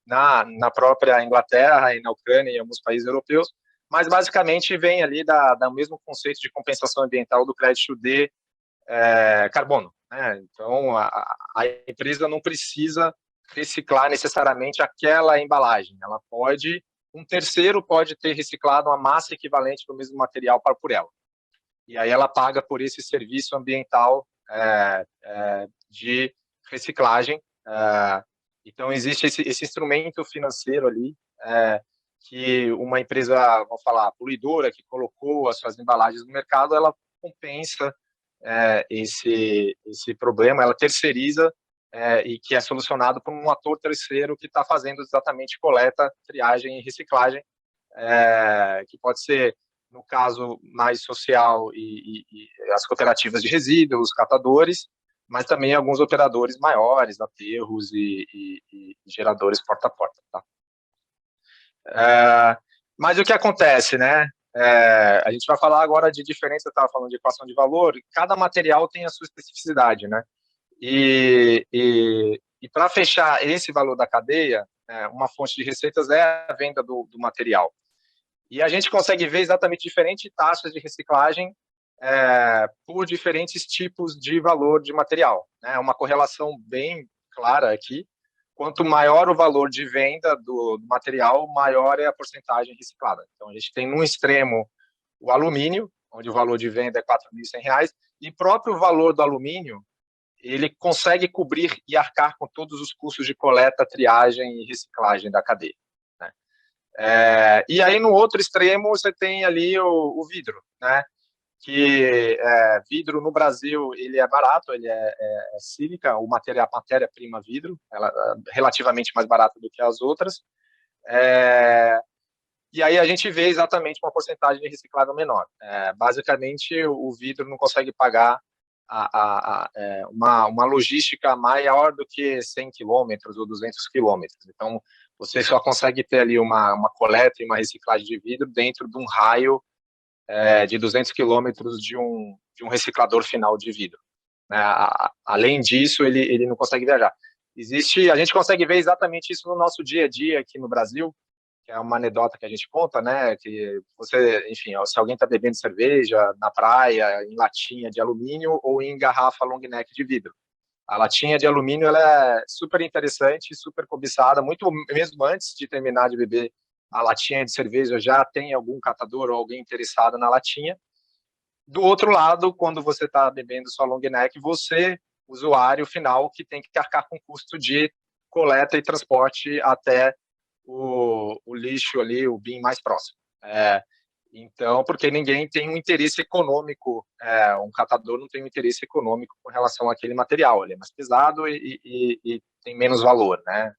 na própria Inglaterra e na Ucrânia e em alguns países europeus, mas basicamente vem ali do mesmo conceito de compensação ambiental do crédito de carbono, né? Então, a empresa não precisa reciclar necessariamente aquela embalagem, um terceiro pode ter reciclado uma massa equivalente do mesmo material por ela. E aí ela paga por esse serviço ambiental de reciclagem. Então, existe esse instrumento financeiro ali, que uma empresa, vamos falar, poluidora, que colocou as suas embalagens no mercado, ela compensa esse problema, ela terceiriza e que é solucionado por um ator terceiro que está fazendo exatamente coleta, triagem e reciclagem, que pode ser, no caso mais social, e as cooperativas de resíduos, os catadores, mas também alguns operadores maiores, aterros e geradores porta a porta. Tá? Mas o que acontece, né? A gente vai falar agora de diferença, eu estava falando de equação de valor, cada material tem a sua especificidade, né? E para fechar esse valor da cadeia, uma fonte de receitas é a venda do material. E a gente consegue ver exatamente diferentes taxas de reciclagem por diferentes tipos de valor de material. É uma correlação bem clara aqui. Quanto maior o valor de venda do material, maior é a porcentagem reciclada. Então, a gente tem num extremo o alumínio, onde o valor de venda é R$ 4.100, e próprio valor do alumínio, ele consegue cobrir e arcar com todos os custos de coleta, triagem e reciclagem da cadeia. Né? E aí, no outro extremo, você tem ali o vidro, né? Que vidro no Brasil ele é barato, ele é sílica, a matéria-prima vidro, ela é relativamente mais barata do que as outras, e aí a gente vê exatamente uma porcentagem de reciclável menor. Basicamente, o vidro não consegue pagar uma logística maior do que 100 quilômetros ou 200 quilômetros. Então, você só consegue ter ali uma coleta e uma reciclagem de vidro dentro de um raio de 200 quilômetros de um reciclador final de vidro. Além disso, ele não consegue viajar. A gente consegue ver exatamente isso no nosso dia a dia aqui no Brasil, que é uma anedota que a gente conta, né? Que você, enfim, se alguém está bebendo cerveja na praia, em latinha de alumínio ou em garrafa long neck de vidro. A latinha de alumínio ela é super interessante, super cobiçada, muito mesmo antes de terminar de beber a latinha de cerveja, já tem algum catador ou alguém interessado na latinha. Do outro lado, quando você está bebendo sua long neck, você, usuário final, que tem que arcar com o custo de coleta e transporte até o lixo ali, o bin mais próximo. Então, porque ninguém tem um interesse econômico, um catador não tem um interesse econômico com relação àquele material, ele é mais pesado e tem menos valor, né?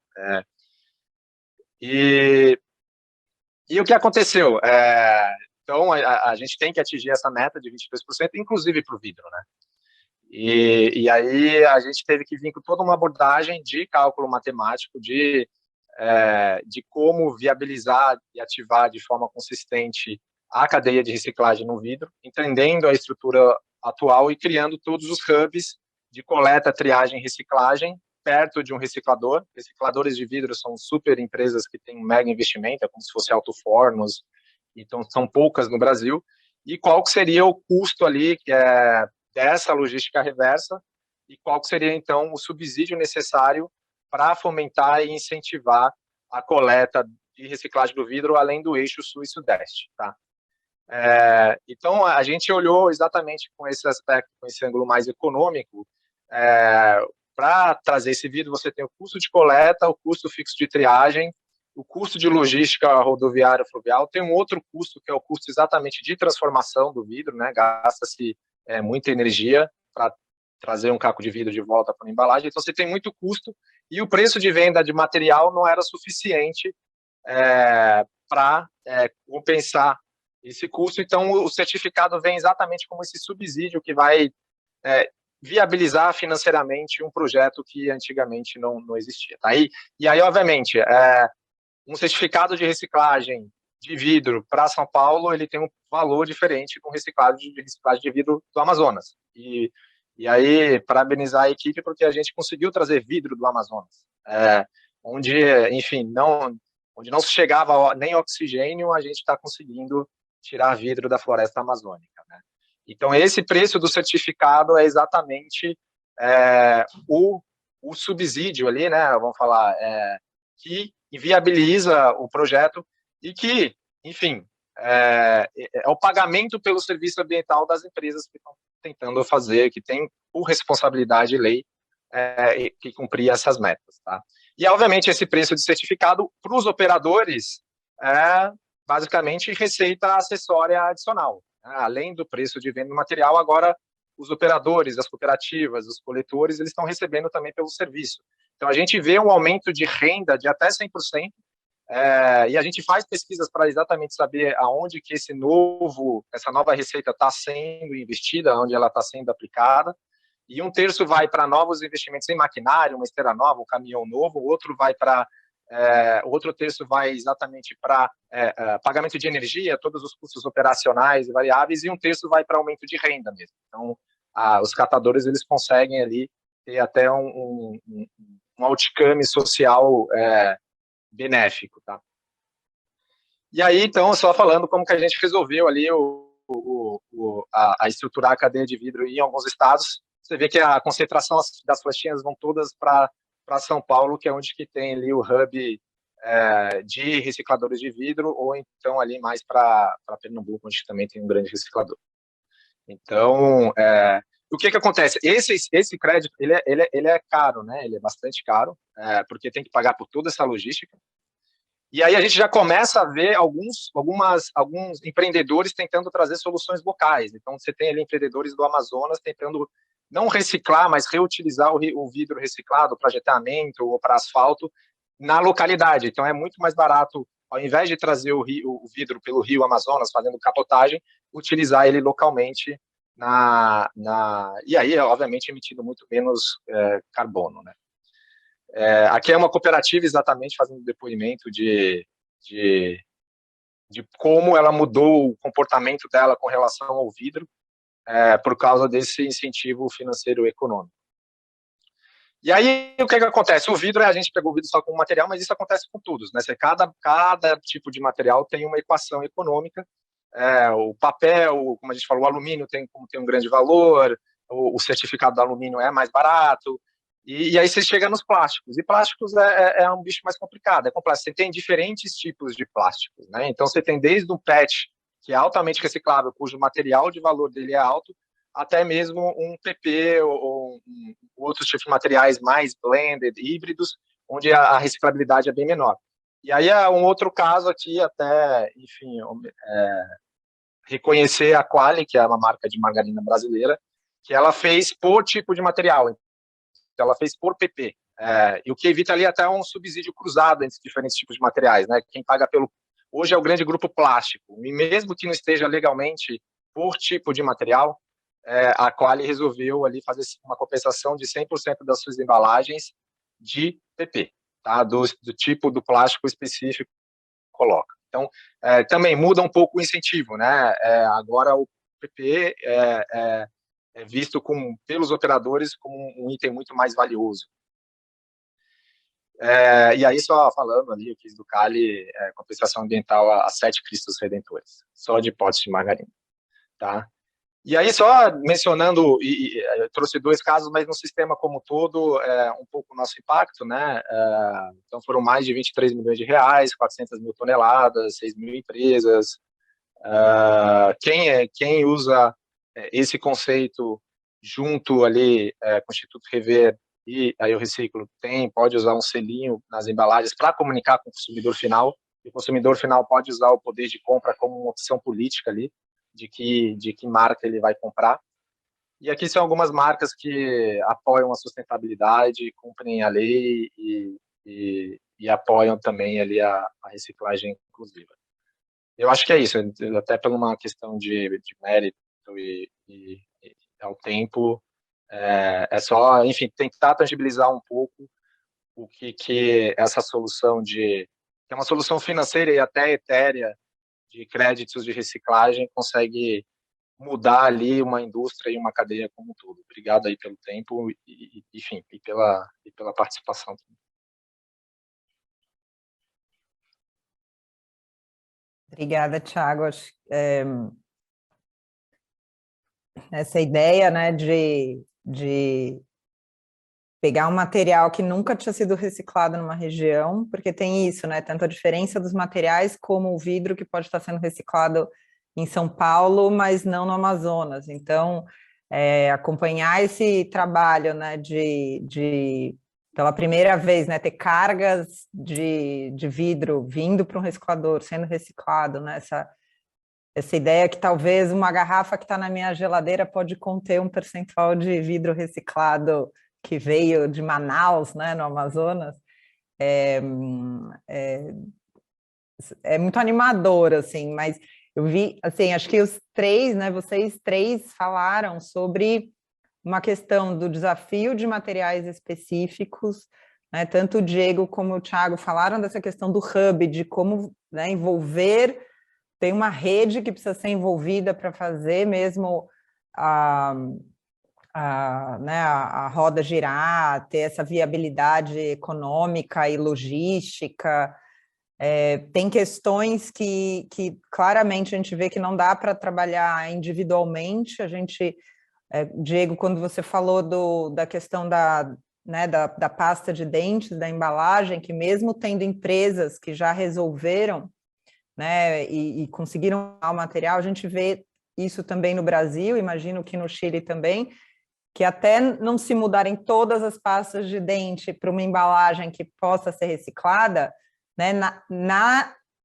E o que aconteceu? Então, a gente tem que atingir essa meta de 22%, inclusive para o vidro, né? E aí a gente teve que vir com toda uma abordagem de cálculo matemático, de como viabilizar e ativar de forma consistente a cadeia de reciclagem no vidro, entendendo a estrutura atual e criando todos os hubs de coleta, triagem e reciclagem perto de um reciclador. Recicladores de vidro são super empresas que têm um mega investimento, como se fosse Autofornos, então são poucas no Brasil. E qual que seria o custo ali dessa logística reversa e qual que seria, então, o subsídio necessário para fomentar e incentivar a coleta de reciclagem do vidro, além do eixo sul e sudeste, tá? Então, a gente olhou exatamente com esse aspecto, com esse ângulo mais econômico. Para trazer esse vidro, você tem o custo de coleta, o custo fixo de triagem, o custo de logística rodoviária fluvial, tem um outro custo, que é o custo exatamente de transformação do vidro, né? Gasta-se muita energia para trazer um caco de vidro de volta para a embalagem, então você tem muito custo, e o preço de venda de material não era suficiente para compensar esse custo, então o certificado vem exatamente como esse subsídio que vai viabilizar financeiramente um projeto que antigamente não existia. Tá? E aí, obviamente, um certificado de reciclagem de vidro para São Paulo, ele tem um valor diferente com reciclagem de vidro do Amazonas. E aí, parabenizar a equipe, porque a gente conseguiu trazer vidro do Amazonas, onde, enfim, onde não se chegava nem oxigênio, a gente está conseguindo tirar vidro da floresta amazônica, né? Então, esse preço do certificado é exatamente o subsídio ali, né, vamos falar, que viabiliza o projeto e que, enfim, é o pagamento pelo serviço ambiental das empresas que estão tentando fazer, que tem por responsabilidade lei que cumprir essas metas, tá? E, obviamente, esse preço de certificado para os operadores basicamente receita acessória adicional. Além do preço de venda do material, agora os operadores, as cooperativas, os coletores, eles estão recebendo também pelo serviço. Então, a gente vê um aumento de renda de até 100%, e a gente faz pesquisas para exatamente saber aonde que essa nova receita está sendo investida, onde ela está sendo aplicada, e um terço vai para novos investimentos em maquinário, uma esteira nova, um caminhão novo, outro terço vai exatamente para pagamento de energia, todos os custos operacionais e variáveis, e um terço vai para aumento de renda mesmo. Então, os catadores eles conseguem ali ter até um outcome social benéfico, tá? E aí, então, só falando como que a gente resolveu ali a estruturar a cadeia de vidro em alguns estados, você vê que a concentração das flechinhas vão todas para São Paulo, que é onde que tem ali o hub de recicladores de vidro, ou então ali mais para Pernambuco, onde também tem um grande reciclador. Então, o que acontece? Esse crédito, ele é caro, né? Ele é bastante caro, porque tem que pagar por toda essa logística. E aí a gente já começa a ver alguns empreendedores tentando trazer soluções locais. Então, você tem ali empreendedores do Amazonas tentando não reciclar, mas reutilizar o vidro reciclado para jetamento ou para asfalto na localidade. Então, é muito mais barato, ao invés de trazer o vidro pelo rio Amazonas, fazendo capotagem, utilizar ele localmente e aí, obviamente, emitindo muito menos carbono, né? Aqui é uma cooperativa exatamente fazendo depoimento de como ela mudou o comportamento dela com relação ao vidro por causa desse incentivo financeiro econômico. E aí, o que acontece? O vidro, a gente pegou o vidro só como material, mas isso acontece com todos, né? Cada tipo de material tem uma equação econômica. O papel, como a gente falou, o alumínio tem um grande valor, o certificado do alumínio é mais barato, e aí você chega nos plásticos, e plásticos é um bicho mais complicado, é complexo. Você tem diferentes tipos de plásticos, né? Então você tem desde um PET, que é altamente reciclável, cujo material de valor dele é alto, até mesmo um PP ou outros tipos de materiais mais blended, híbridos, onde a reciclabilidade é bem menor. E aí é um outro caso aqui, até, enfim, reconhecer a Quali, que é uma marca de margarina brasileira, que ela fez por tipo de material. Então, ela fez por PP. E o que evita ali até um subsídio cruzado entre diferentes tipos de materiais, né? Quem paga hoje é o grande grupo plástico. E mesmo que não esteja legalmente por tipo de material, a Quali resolveu ali fazer uma compensação de 100% das suas embalagens de PP, tá? Do tipo do plástico específico que coloca. Então, também muda um pouco o incentivo, né? Agora o PP é visto pelos operadores como um item muito mais valioso. E aí, só falando ali, eu fiz do Cali compensação ambiental a 7 Cristos Redentores, só de potes de margarina, tá? E aí, só mencionando, eu trouxe 2 casos, mas no sistema como todo, um pouco o nosso impacto, né? Então, foram mais de 23 milhões de reais, 400 mil toneladas, 6 mil empresas. Quem usa esse conceito junto ali com o Instituto Rever e aí o Reciclo pode usar um selinho nas embalagens para comunicar com o consumidor final, e o consumidor final pode usar o poder de compra como uma opção política ali, de que marca ele vai comprar. E aqui são algumas marcas que apoiam a sustentabilidade, cumprem a lei e apoiam também ali a reciclagem inclusiva. Eu acho que é isso, até por uma questão de mérito e ao tempo, só, enfim, tentar tangibilizar um pouco o que essa solução que é uma solução financeira e até etérea de créditos de reciclagem consegue mudar ali uma indústria e uma cadeia como um todo. Obrigado aí pelo tempo enfim, e pela participação. Obrigada, Thiago. Essa ideia, né, de pegar um material que nunca tinha sido reciclado numa região, porque tem isso, né, tanto a diferença dos materiais como o vidro que pode estar sendo reciclado em São Paulo, mas não no Amazonas. Então, acompanhar esse trabalho, né, de pela primeira vez, né, ter cargas de vidro vindo para um reciclador, sendo reciclado, né, essa ideia que talvez uma garrafa que está na minha geladeira pode conter um percentual de vidro reciclado que veio de Manaus, né, no Amazonas, é muito animador, assim, mas eu vi, assim, acho que os 3, né, vocês 3 falaram sobre uma questão do desafio de materiais específicos, né? Tanto o Diego como o Thiago falaram dessa questão do hub, de como, né, envolver, tem uma rede que precisa ser envolvida para fazer mesmo né, a roda girar, ter essa viabilidade econômica e logística. Tem questões que claramente a gente vê que não dá para trabalhar individualmente. A gente, Diego, quando você falou da questão né, da pasta de dentes, da embalagem, que mesmo tendo empresas que já resolveram, né, e conseguiram o material, a gente vê isso também no Brasil, imagino que no Chile também, que até não se mudarem todas as pastas de dente para uma embalagem que possa ser reciclada, né,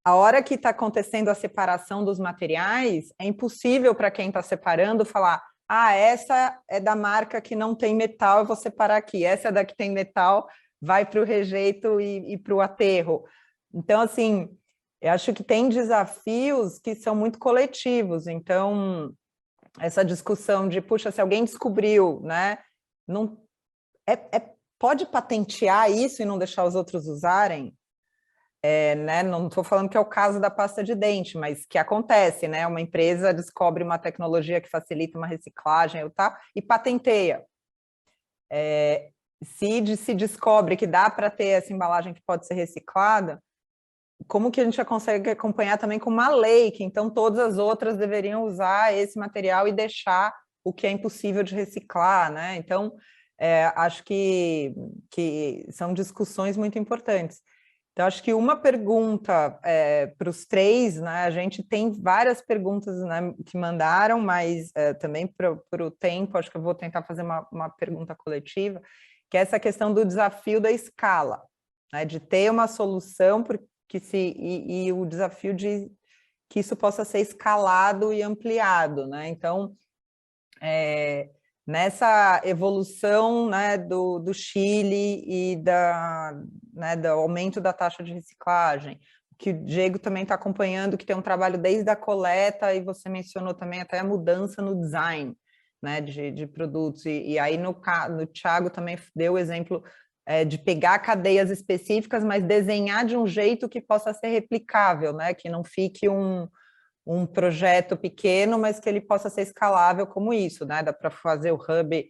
a hora que está acontecendo a separação dos materiais, é impossível para quem está separando falar: ah, essa é da marca que não tem metal, eu vou separar aqui, essa é da que tem metal, vai para o rejeito e para o aterro. Então, assim, eu acho que tem desafios que são muito coletivos. Então, essa discussão de, puxa, se alguém descobriu, né, não, pode patentear isso e não deixar os outros usarem? Né, não estou falando que é o caso da pasta de dente, mas que acontece, né? Uma empresa descobre uma tecnologia que facilita uma reciclagem e patenteia. Se descobre que dá para ter essa embalagem que pode ser reciclada, como que a gente consegue acompanhar também com uma lei, que então todas as outras deveriam usar esse material e deixar o que é impossível de reciclar, né? Então, acho que são discussões muito importantes. Então, acho que uma pergunta para os três, né? A gente tem várias perguntas, né, que mandaram, mas também para o tempo, acho que eu vou tentar fazer uma pergunta coletiva, que é essa questão do desafio da escala, né, de ter uma solução e o desafio de que isso possa ser escalado e ampliado, né? Então, nessa evolução, né, do Chile e né, do aumento da taxa de reciclagem, que o Diego também está acompanhando, que tem um trabalho desde a coleta, e você mencionou também até a mudança no design, né, de produtos, e aí no Thiago também deu o exemplo de pegar cadeias específicas, mas desenhar de um jeito que possa ser replicável, né, que não fique um projeto pequeno, mas que ele possa ser escalável como isso, né? Dá para fazer o hub,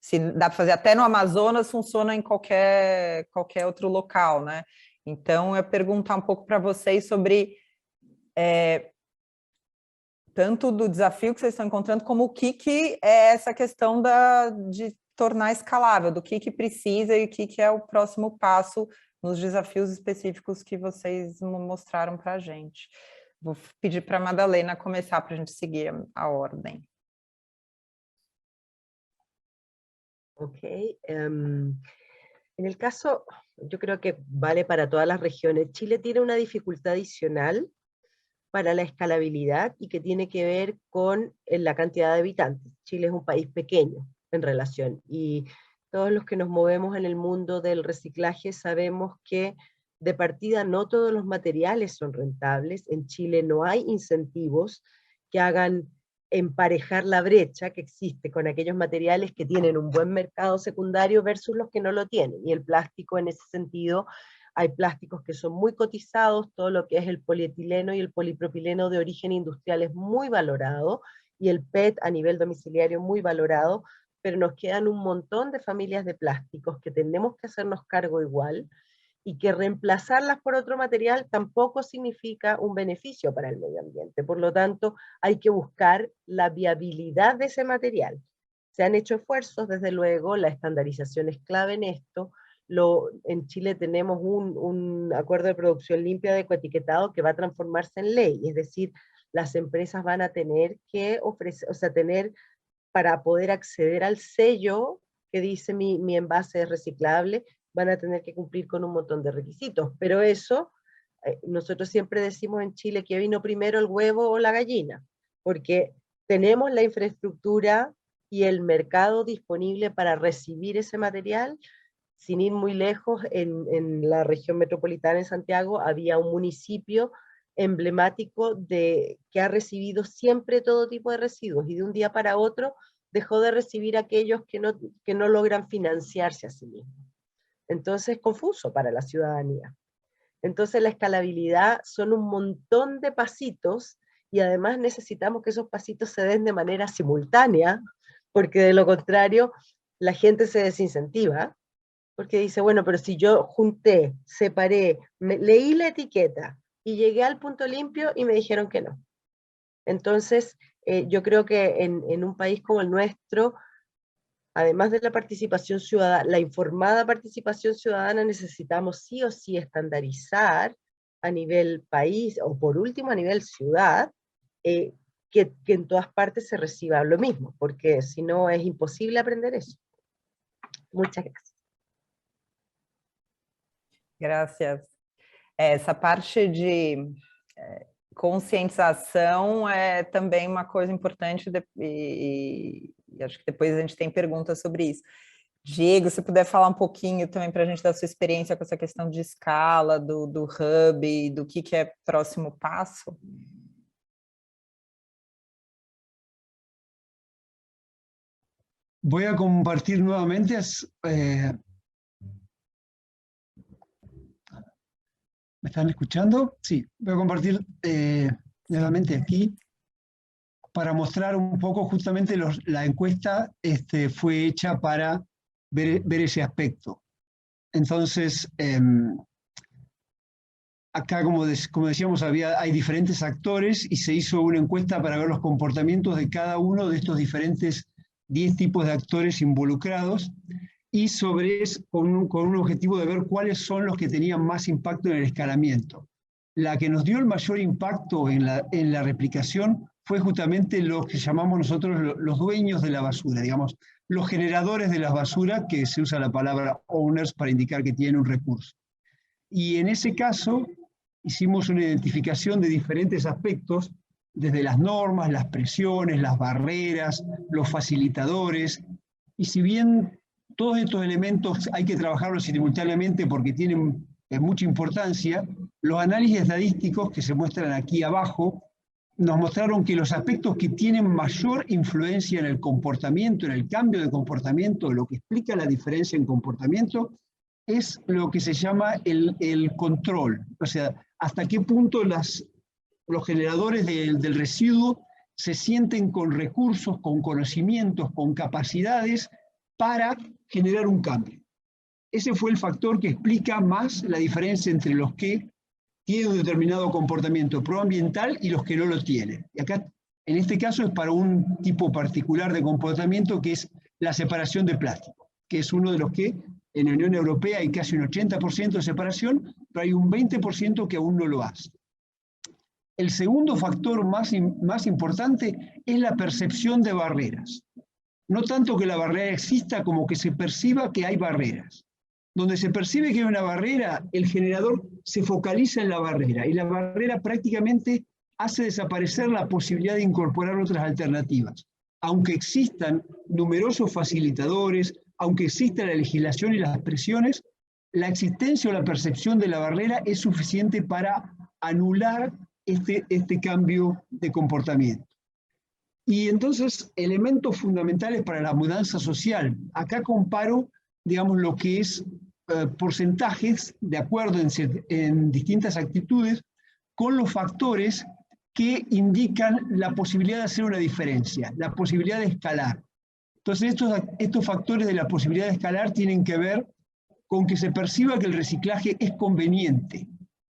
se dá para fazer até no Amazonas, funciona em qualquer outro local, né? Então, eu perguntar um pouco para vocês sobre tanto do desafio que vocês estão encontrando, como o que é essa questão de tornar escalável, do que precisa e o que é o próximo passo nos desafios específicos que vocês mostraram para a gente. Vou pedir para a Madalena começar para a gente seguir a ordem. Ok. En el caso, yo creo que vale para todas las regiones. Chile tiene una dificultad adicional para la escalabilidad y que tiene que ver con la cantidad de habitantes. Chile es un país pequeño en relación, y todos los que nos movemos en el mundo del reciclaje sabemos que de partida no todos los materiales son rentables. En Chile no hay incentivos que hagan emparejar la brecha que existe con aquellos materiales que tienen un buen mercado secundario versus los que no lo tienen. Y el plástico, en ese sentido, hay plásticos que son muy cotizados, todo lo que es el polietileno y el polipropileno de origen industrial es muy valorado, y el PET a nivel domiciliario muy valorado, pero nos quedan un montón de familias de plásticos que tenemos que hacernos cargo igual, y que reemplazarlas por otro material tampoco significa un beneficio para el medio ambiente. Por lo tanto, hay que buscar la viabilidad de ese material. Se han hecho esfuerzos, desde luego, la estandarización es clave en esto. En Chile tenemos un acuerdo de producción limpia de ecoetiquetado que va a transformarse en ley, es decir, las empresas van a tener que ofrecer, o sea, para poder acceder al sello que dice mi envase es reciclable, van a tener que cumplir con un montón de requisitos, pero eso, nosotros siempre decimos en Chile que vino primero el huevo o la gallina, porque tenemos la infraestructura y el mercado disponible para recibir ese material. Sin ir muy lejos, en la región metropolitana en Santiago había un municipio emblemático que ha recibido siempre todo tipo de residuos, y de un día para otro dejó de recibir a aquellos que no logran financiarse a sí mismos. Entonces es confuso para la ciudadanía. Entonces la escalabilidad son un montón de pasitos, y además necesitamos que esos pasitos se den de manera simultánea, porque de lo contrario la gente se desincentiva, porque dice, bueno, pero si yo junté, separé, leí la etiqueta y llegué al punto limpio y me dijeron que no. Entonces yo creo que en un país como el nuestro, además de la participación ciudadana, la informada participación ciudadana, necesitamos sí o sí estandarizar a nivel país, o por último a nivel ciudad, que en todas partes se reciba lo mismo, porque si no es imposible aprender eso. Muchas gracias. Gracias. Essa parte de conscientização é também uma coisa importante, e acho que depois a gente tem perguntas sobre isso. Diego, se puder falar um pouquinho também para a gente da sua experiência com essa questão de escala, do hub, do que é próximo passo. Voy a compartir nuevamente, ¿me están escuchando? Sí, voy a compartir nuevamente aquí para mostrar un poco justamente la encuesta fue hecha para ver ese aspecto. Entonces, acá como decíamos hay diferentes actores y se hizo una encuesta para ver los comportamientos de cada uno de estos diferentes 10 tipos de actores involucrados, y con un objetivo de ver cuáles son los que tenían más impacto en el escalamiento. La que nos dio el mayor impacto en la replicación fue justamente lo que llamamos nosotros los dueños de la basura, digamos, los generadores de las basuras, que se usa la palabra owners para indicar que tienen un recurso. Y en ese caso hicimos una identificación de diferentes aspectos, desde las normas, las presiones, las barreras, los facilitadores, y si bien todos estos elementos hay que trabajarlos simultáneamente porque tienen mucha importancia, los análisis estadísticos que se muestran aquí abajo nos mostraron que los aspectos que tienen mayor influencia en el comportamiento, en el cambio de comportamiento, lo que explica la diferencia en comportamiento, es lo que se llama el control. O sea, hasta qué punto los generadores del residuo se sienten con recursos, con conocimientos, con capacidades para generar un cambio. Ese fue el factor que explica más la diferencia entre los que tienen un determinado comportamiento proambiental y los que no lo tienen. Y acá, en este caso, es para un tipo particular de comportamiento que es la separación de plástico, que es uno de los que en la Unión Europea hay casi un 80% de separación, pero hay un 20% que aún no lo hace. El segundo factor más importante es la percepción de barreras. No tanto que la barrera exista como que se perciba que hay barreras. Donde se percibe que hay una barrera, el generador se focaliza en la barrera y la barrera prácticamente hace desaparecer la posibilidad de incorporar otras alternativas. Aunque existan numerosos facilitadores, aunque exista la legislación y las presiones, la existencia o la percepción de la barrera es suficiente para anular este cambio de comportamiento. Y entonces, elementos fundamentales para la mudanza social. Acá comparo, digamos, lo que es porcentajes de acuerdo en distintas actitudes con los factores que indican la posibilidad de hacer una diferencia, la posibilidad de escalar. Entonces, estos factores de la posibilidad de escalar tienen que ver con que se perciba que el reciclaje es conveniente,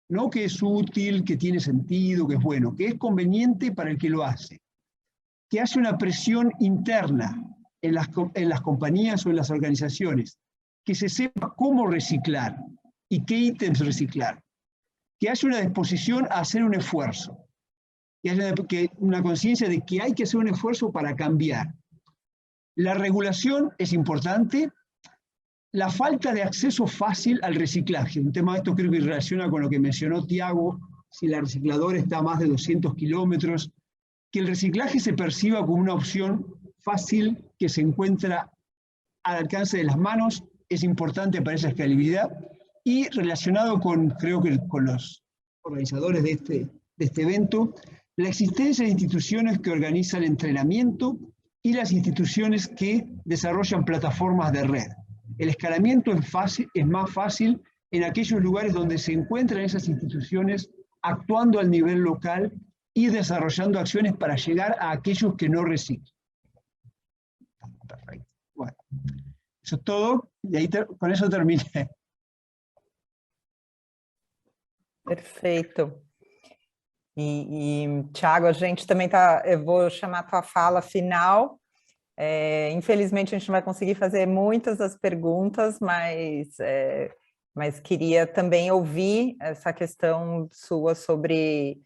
no que es útil, que tiene sentido, que es bueno, que es conveniente para el que lo hace, que hace una presión interna en las compañías o en las organizaciones, que se sepa cómo reciclar y qué ítems reciclar, que haya una disposición a hacer un esfuerzo, que haya una conciencia de que hay que hacer un esfuerzo para cambiar. La regulación es importante, la falta de acceso fácil al reciclaje, un tema de esto creo que relaciona con lo que mencionó Tiago, si la recicladora está a más de 200 kilómetros, que el reciclaje se perciba como una opción fácil que se encuentra al alcance de las manos, es importante para esa escalabilidad, y relacionado creo que con los organizadores de este evento, la existencia de instituciones que organizan entrenamiento y las instituciones que desarrollan plataformas de red. El escalamiento es más fácil en aquellos lugares donde se encuentran esas instituciones actuando al nivel local y desarrollando acciones para llegar a aquellos que no reciclan. Perfecto. Bueno, eso es todo, y ahí con eso terminé. Perfeito. E Thiago, a gente também eu vou chamar a tua fala final. Infelizmente, a gente não vai conseguir fazer muitas das perguntas, mas queria também ouvir essa questão sua sobre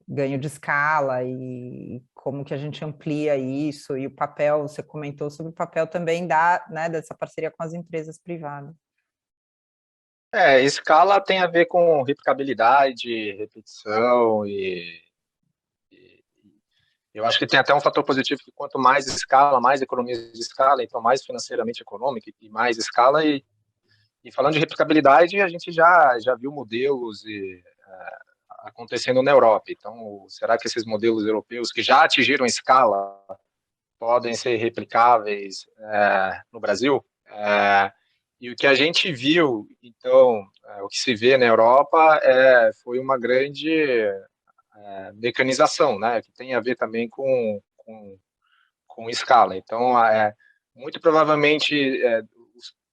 ganho de escala e como que a gente amplia isso, e o papel, você comentou sobre o papel também dessa parceria com as empresas privadas. Escala tem a ver com replicabilidade, repetição e eu acho que tem até um fator positivo que quanto mais escala, mais economias de escala, então mais financeiramente econômica e mais escala. E falando de replicabilidade, a gente já viu modelos acontecendo na Europa. Então, será que esses modelos europeus que já atingiram escala podem ser replicáveis no Brasil? E o que a gente viu, então, o que se vê na Europa foi uma grande mecanização, né, que tem a ver também com escala. Então, muito provavelmente,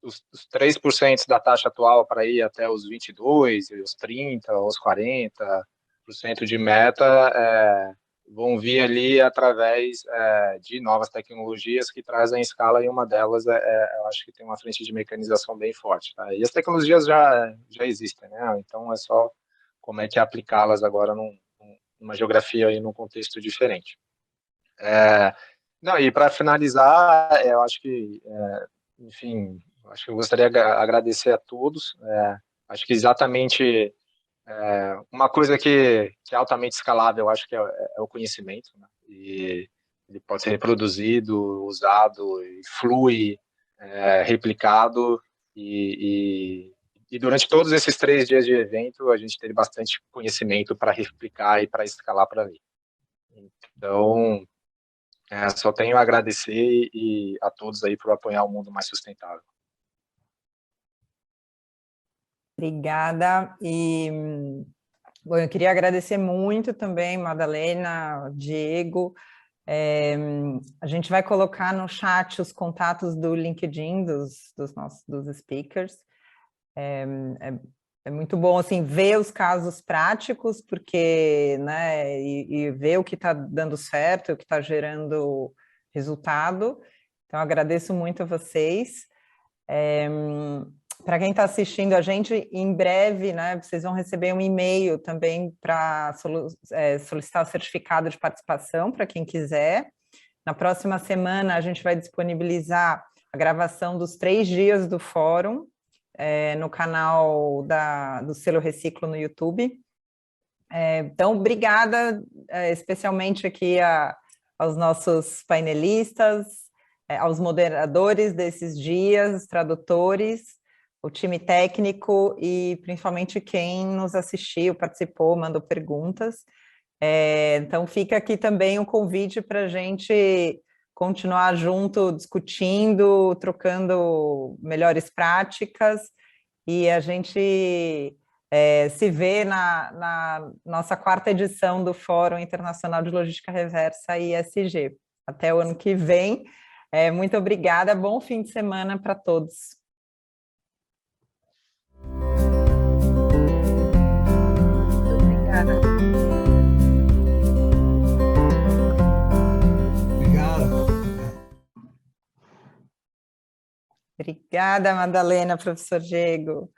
os 3% da taxa atual para ir até os 22%, os 30%, os 40% de meta vão vir ali através de novas tecnologias que trazem escala, e uma delas eu acho que tem uma frente de mecanização bem forte. Tá? E as tecnologias já existem, né? Então é só como é que aplicá-las agora numa geografia e num contexto diferente. Não, e para finalizar, eu acho que, enfim, acho que eu gostaria de agradecer a todos. Acho que exatamente uma coisa que é altamente escalável, eu acho que é o conhecimento, né? E ele pode ser reproduzido, usado, e flui, replicado, e durante todos esses 3 dias de evento, a gente teve bastante conhecimento para replicar e para escalar para ali. Então, só tenho a agradecer a todos aí por apoiar o mundo mais sustentável. Obrigada. Bom, eu queria agradecer muito também, Madalena, Diego. A gente vai colocar no chat os contatos do LinkedIn dos speakers. É muito bom, assim, ver os casos práticos, porque, né, e ver o que está dando certo, o que está gerando resultado. Então, agradeço muito a vocês. Para quem está assistindo a gente, em breve, né, vocês vão receber um e-mail também para solicitar o certificado de participação, para quem quiser. Na próxima semana, a gente vai disponibilizar a gravação dos 3 dias do fórum, no canal do Selo Reciclo no YouTube. Então, obrigada especialmente aqui aos nossos painelistas, aos moderadores desses dias, tradutores, o time técnico e principalmente quem nos assistiu, participou, mandou perguntas. Então, fica aqui também um convite para a gente continuar junto, discutindo, trocando melhores práticas, e a gente se vê na nossa 4ª edição do Fórum Internacional de Logística Reversa, ISG. Até o ano que vem. Muito obrigada, bom fim de semana para todos. Obrigada. Obrigada, Madalena, professor Diego.